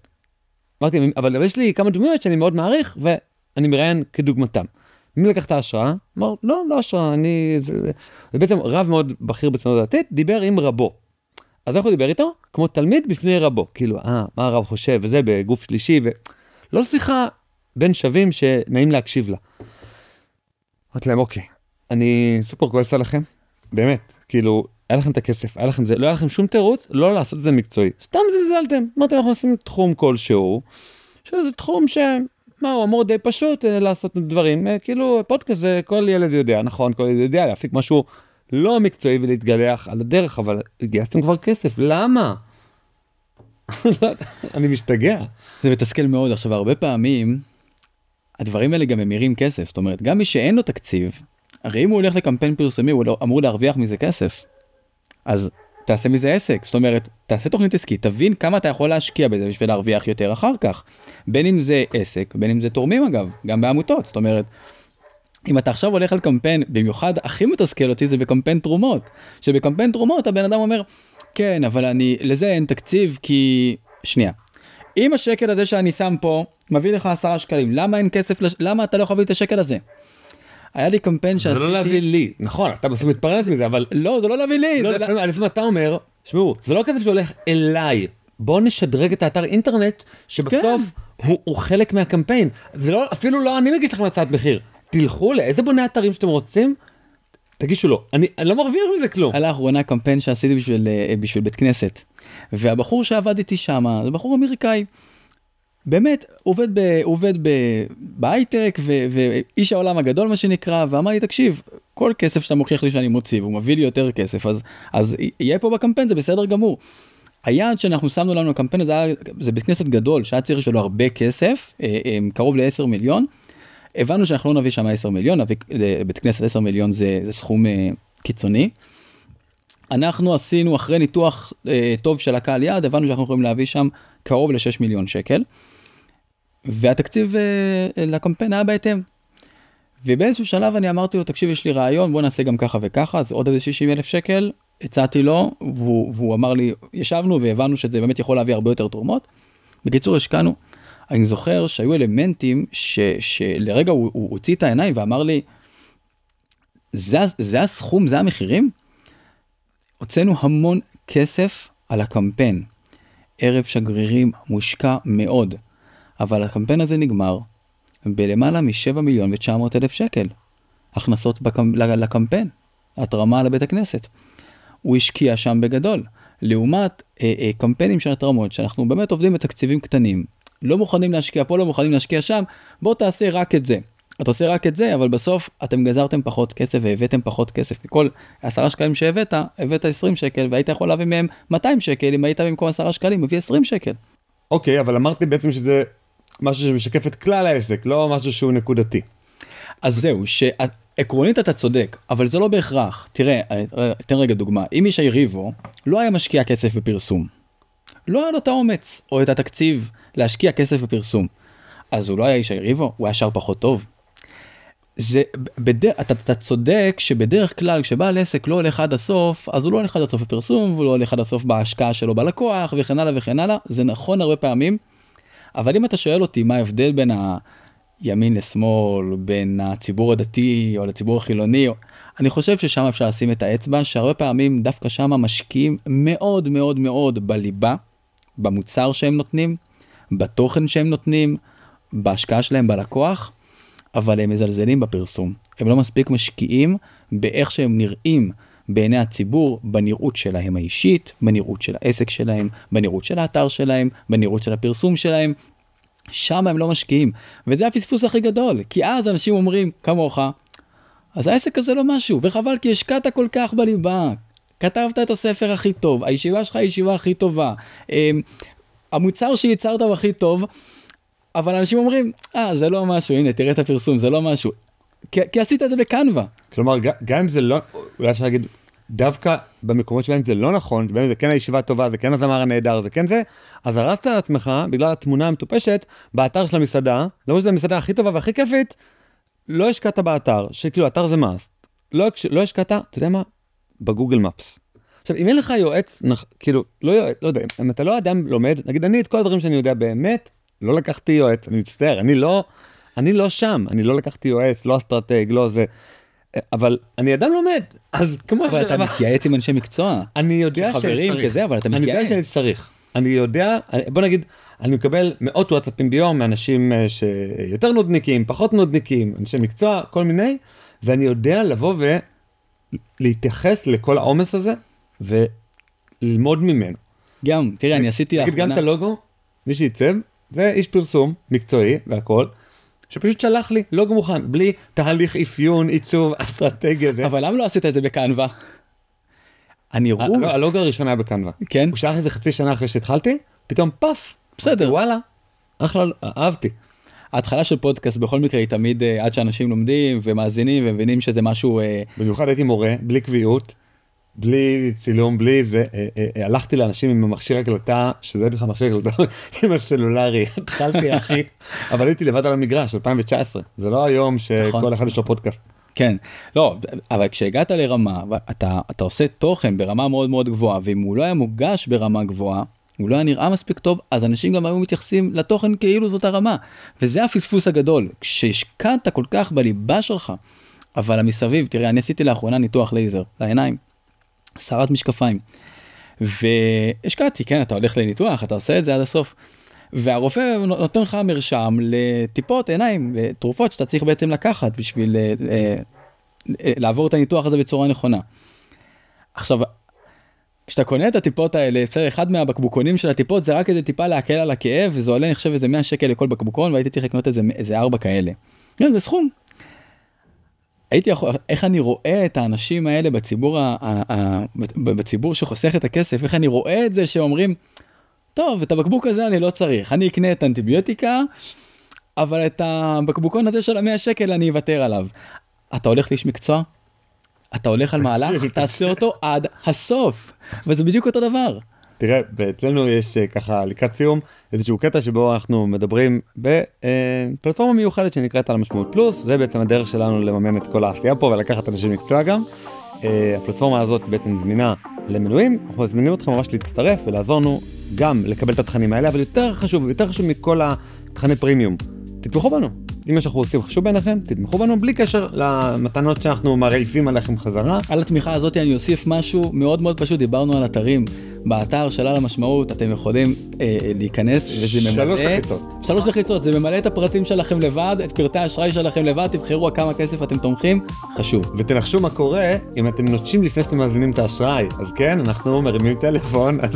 אמרתי, אבל יש לי כמה דמויות שאני מאוד מעריך, ואני מראיין כדוגמתם. ממי לקחת ההשראה? אמר, לא השראה, זה בעצם רב מאוד בכיר בציונות הדתית, דיבר עם רבו. אז איך הוא דיבר איתו? כמו תלמיד בפני רבו. כאילו, מה הרב חושב, וזה בגוף שלישי, לא שיחה בין שווים שנעים להקשיב לה. אמרתי להם, אוקיי, אני סופר כועס עליכם, באמת, כאילו, היה לכם את הכסף, היה לכם זה, לא היה לכם שום תירוץ, לא לעשות את זה מקצועי. סתם זלזלתם. אמרתי, אנחנו עושים תחום כלשהו, שזה תחום הוא אמור די פשוט לעשות דברים, כאילו, פודקאסט זה כל ילד יודע, נכון, כל ילד יודע להפיק משהו לא מקצועי ולהתגלח על הדרך, אבל גייסתם כבר כסף, למה? אני משתגע. זה מתסכל מאוד. עכשיו, הרבה פעמים, הדברים האלה גם ממירים כסף, זאת אומרת, גם מי שאין לו תקציב, הרי אם הוא הולך לקמפיין פרסומי, הוא אמור להרוויח מזה כסף. אז תעשה מזה עסק, זאת אומרת, תעשה תוכנית עסקית, תבין כמה אתה יכול להשקיע בזה בשביל להרוויח יותר אחר כך. בין אם זה עסק, בין אם זה תורמים אגב, גם בעמותות, זאת אומרת, אם אתה עכשיו הולך על קמפיין, במיוחד הכי מתסכל אותי זה בקמפיין תרומות, שבקמפיין תרומות הבן אדם אומר, כן, אבל לזה אין תקציב כי... שנייה. אם השקל הזה שאני שם פה, מביא לך 10 שקלים, למה אין כסף, למה אתה לא יכול להביא את השקל הזה? היה לי קמפיין שעשיתי... זה לא להביא לי, נכון, אתה בסוף מתפרנס מזה, אבל... לא, זה לא להביא לי. לא, לפעמים אתה אומר, שמעו, זה לא כסף שהולך אליי, בואו נשדרג את האתר אינטרנט, שבסוף הוא חלק מהקמפיין. זה לא, אפילו לא אני מגיש לכם הצעת מחיר. תלכו לאיזה בוני אתרים שאתם רוצים, תגישו לו, אני לא מרוויח מזה כלום. היה לאחרונה קמפיין שעשיתי בשביל בית כנסת, והבחור שעבד איתי שם, זה בחור אמריקאי, באמת עובד בהייטק, ואיש העולם הגדול מה שנקרא, ואמר לי, תקשיב, כל כסף שאתה מוכיח לי שאני מוציא, והוא מביא לי יותר כסף, אז יהיה פה בקמפיין, זה בסדר גמור. היעד שאנחנו שמנו לנו קמפיין, זה בית כנסת גדול, שהיה צריך שלו הרבה כסף, קרוב ל10 מיליון, הבנו שאנחנו לא נביא שם 10 מיליון, נביא לבית כנסת 10 מיליון זה סכום קיצוני. אנחנו עשינו אחרי ניתוח טוב של הקהל יעד, הבנו שאנחנו יכולים להביא שם קרוב ל6 מיליון שקל, והתקציב לקמפיין היה בהתאם. ובאיזשהו שלב אני אמרתי לו, תקשיב, יש לי רעיון, בוא נעשה גם ככה וככה, אז עוד איזה 60,000 שקל, הצעתי לו, והוא אמר לי, ישבנו והבנו שזה באמת יכול להביא הרבה יותר תרומות. בקיצור, השקענו. אני זוכר שהיו אלמנטים שלרגע הוא הוציא את העיניים ואמר לי, זה הסכום, זה המחירים? הוצאנו המון כסף על הקמפיין. ערב שגרירים מושקע מאוד, אבל הקמפיין הזה נגמר בלמעלה מ7,900,000 שקל. הכנסות לקמפיין, התרמה לבית הכנסת. הוא השקיע שם בגדול. לעומת קמפיינים של התרמות, שאנחנו באמת עובדים בתקציבים קטנים, לא מוכנים להשקיע פה, לא מוכנים להשקיע שם, בוא תעשה רק את זה. אתה עושה רק את זה, אבל בסוף אתם גזרתם פחות כסף והבאתם פחות כסף. מכל 10 שקלים שהבאת, הבאת 20 שקל, והיית יכול להביא מהם 200 שקל, אם היית במקום 10 שקלים, מביא 20 שקל. אוקיי, אבל אמרתי בעצם שזה משהו שמשקף את כלל העסק, לא משהו שהוא נקודתי. אז זהו, שעקרונית אתה צודק, אבל זה לא בהכרח. תראה, אתן רגע דוגמה, אם איש היריבו, לא היה משקיע כסף בפרסום. לא היה לו את האומץ, או את התקציב, להשקיע כסף בפרסום. אז הוא לא היה איש היריבו, הוא היה שר פחות טוב. אתה צודק שבדרך כלל כשבעל עסק לא הולך עד הסוף, אז הוא לא הולך עד הסוף בפרסום, והוא לא הולך עד הסוף בהשקעה שלו בלקוח, וכן הלאה וכן הלאה. זה נכון הרבה פעמים, אבל אם אתה שואל אותי מה ההבדל בין הימין לשמאל, בין הציבור הדתי או לציבור החילוני, אני חושב ששם אפשר לשים את האצבע, שהרבה פעמים דווקא שם משקיעים מאוד מאוד מאוד בליבה, במוצר שהם נותנים, בתוכן שהם נותנים, בהשקעה שלהם בלקוח, אבל הם מזלזלים בפרסום. הם לא מספיק משקיעים באיך שהם נראים בעיני הציבור, בנראות שלהם האישית, בנראות של העסק שלהם, בנראות של האתר שלהם, בנראות של הפרסום שלהם. שם הם לא משקיעים. וזה הפספוס הכי גדול, כי אז אנשים אומרים, כמוך, אז העסק הזה לא משהו, וחבל כי השקעת כל כך בליבה, כתבת את הספר הכי טוב, הישיבה שלך היא הישיבה הכי טובה, המוצר שייצרת הוא הכי טוב, אבל אנשים אומרים, זה לא משהו, הנה, תראה את הפרסום, זה לא משהו. כי עשית את זה בקנווה. כלומר, גם אם זה לא, אולי אפשר להגיד, דווקא במקומות שבהם זה לא נכון, שבהם זה כן הישיבה טובה, זה כן הזמר הנהדר, זה כן זה, אז הרסת על עצמך, בגלל התמונה המטופשת, באתר של המסעדה, למרות שזה המסעדה הכי טובה והכי כיפית, לא השקעת באתר, שכאילו, אתר זה מאסט. לא השקעת, אתה יודע מה? בגוגל מפס. עכשיו, אם אין לך יועץ, כאילו, לא יודע, אם אתה לא אדם לומד, נגיד, אני את כל הדברים שאני יודע באמת, לא לקחתי יועץ, אני מצטער, אני לא שם, אני לא לקחתי יועץ, לא אסטרטג, לא זה, אבל אני אדם לומד, אז כמו אבל אתה מתייעץ עם אנשי מקצוע, אני יודע חברים כזה, אבל אתה מתייעץ. אני יודע שאני צריך, אני יודע, בוא נגיד, אני מקבל מאות וואטסאפים ביום, מאנשים שיותר נודניקים, פחות נודניקים, אנשי מקצוע, כל מיני, ואני יודע לבוא ולהתייחס לכל העומס הזה, וללמוד ממנו. גם, תראה, אני עשיתי לאחרונה. גם את הלוגו, מי שייצב, זה איש פרסום מקצועי והכל, שפשוט שלח לי לוגו מוכן, בלי תהליך אפיון, עיצוב, אסטרטגיה. אבל למה לא עשית את זה בקנווה? הלוגו הראשון היה בקנווה. כן? הוא שלח את זה חצי שנה אחרי שהתחלתי, פתאום פף. בסדר. וואלה, אחלה, אהבתי. ההתחלה של פודקאסט בכל מקרה היא תמיד עד שאנשים לומדים ומאזינים ומבינים שזה משהו... במיוחד הייתי מורה, בלי קביעות. בלי צילום, בלי זה, הלכתי לאנשים עם המכשיר הקלטה, שזה בכלל מכשיר הקלטה, עם הסלולרי, התחלתי אחי, אבל הייתי לבד על המגרש, 2019, זה לא היום שכל אחד יש לו פודקאסט. כן, לא, אבל כשהגעת לרמה, אתה עושה תוכן ברמה מאוד מאוד גבוהה, ואם הוא לא היה מוגש ברמה גבוהה, הוא לא היה נראה מספיק טוב, אז אנשים גם היו מתייחסים לתוכן כאילו זאת הרמה, וזה הפספוס הגדול, כשהשקעת כל כך בליבה שלך, אבל המסביב, תראה, אני עשיתי לאחרונה ניתוח לייזר, לעיניים, סערת משקפיים, והשקעתי, כן, אתה הולך לניתוח, אתה עושה את זה עד הסוף, והרופא נותן לך מרשם לטיפות עיניים, ותרופות שאתה צריך בעצם לקחת, בשביל לעבור את הניתוח הזה בצורה נכונה. עכשיו, כשאתה קונה את הטיפות האלה, אחד מהבקבוקונים של הטיפות, זה רק כדי טיפה להקל על הכאב, וזה עולה, אני חושב, איזה 100 שקל לכל בקבוקון, והייתי צריך לקנות איזה 4 כאלה. זה סכום. איך אני רואה את האנשים האלה בציבור שחוסך את הכסף, איך אני רואה את זה שאומרים, טוב, את הבקבוק הזה אני לא צריך, אני אקנה את האנטיביוטיקה, אבל את הבקבוקון הזה של 100 שקל אני אוותר עליו. אתה הולך לאיש מקצוע? אתה הולך על מהלך, תעשה אותו עד הסוף, וזה בדיוק אותו דבר. תראה, אצלנו יש ככה לקראת סיום, איזשהו קטע שבו אנחנו מדברים בפלטפורמה מיוחדת שנקראת על המשמעות פלוס, זה בעצם הדרך שלנו לממן את כל העשייה פה ולקחת אנשים מקצוע גם. הפלטפורמה הזאת בעצם זמינה למנויים, אנחנו מזמינים אתכם ממש להצטרף ולעזור לנו גם לקבל את התכנים האלה, אבל יותר חשוב מכל התכני פרימיום, תתמכו בנו. אם מה שאנחנו עושים חשוב בעיניכם, תתמכו בנו בלי קשר למתנות שאנחנו מרעיפים עליכם חזרה. על התמיכה הזאת אני אוסיף משהו מאוד מאוד פשוט, דיברנו על אתרים, באתר של על המשמעות אתם יכולים להיכנס וזה ממלא 3 לחיצות, זה ממלא את הפרטים שלכם לבד, את פרטי האשראי שלכם לבד, תבחרו כמה כסף אתם תומכים, חשוב. ותנחשו מה קורה אם אתם נוטשים לפני שאתם מאזינים את האשראי, אז כן, אנחנו מרימים טלפון, אז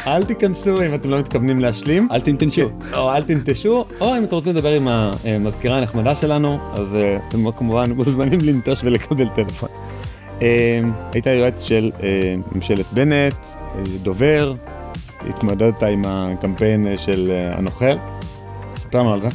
אל תיכנסו אם אתם לא מתכוונים להשלים. אל תנטשו. או אל תנטשו, או אם אתם רוצים לדבר עם המזכירה הנחמדה שלנו, אז אתם כמובן מוזמנים לנטוש ולקבל טלפון. היית יועץ של ממשלת בנט, דובר, התמודדת עם הקמפיין של הנוכל. ספר לנו על זה.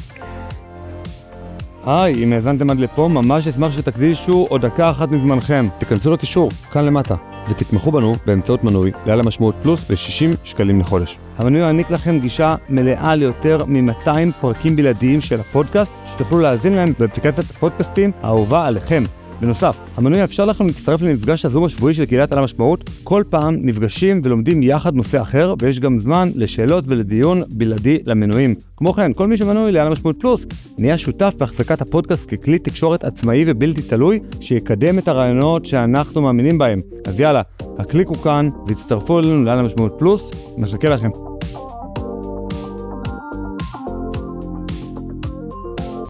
היי, אם האזנתם עד לפה, ממש אשמח שתקדישו עוד דקה אחת מזמנכם. תיכנסו לקישור, כאן למטה, ותתמכו בנו באמצעות מנוי לעל המשמעות פלוס ב-60 שקלים לחודש. המנוי יעניק לכם גישה מלאה ליותר מ-200 פרקים בלעדיים של הפודקאסט, שתוכלו להאזין להם באפליקציית הפודקאסטים האהובה עליכם. בנוסף, המנוי יאפשר לכם להצטרף למפגש הזום השבועי של קהילת על המשמעות. כל פעם נפגשים ולומדים יחד נושא אחר, ויש גם זמן לשאלות ולדיון בלעדי למנויים. כמו כן, כל מי שמנוי לעל המשמעות פלוס נהיה שותף בהחזקת הפודקאסט ככלי תקשורת עצמאי ובלתי תלוי, שיקדם את הרעיונות שאנחנו מאמינים בהם. אז יאללה, הקליקו כאן והצטרפו אלינו לעל המשמעות פלוס, נחכה לכם.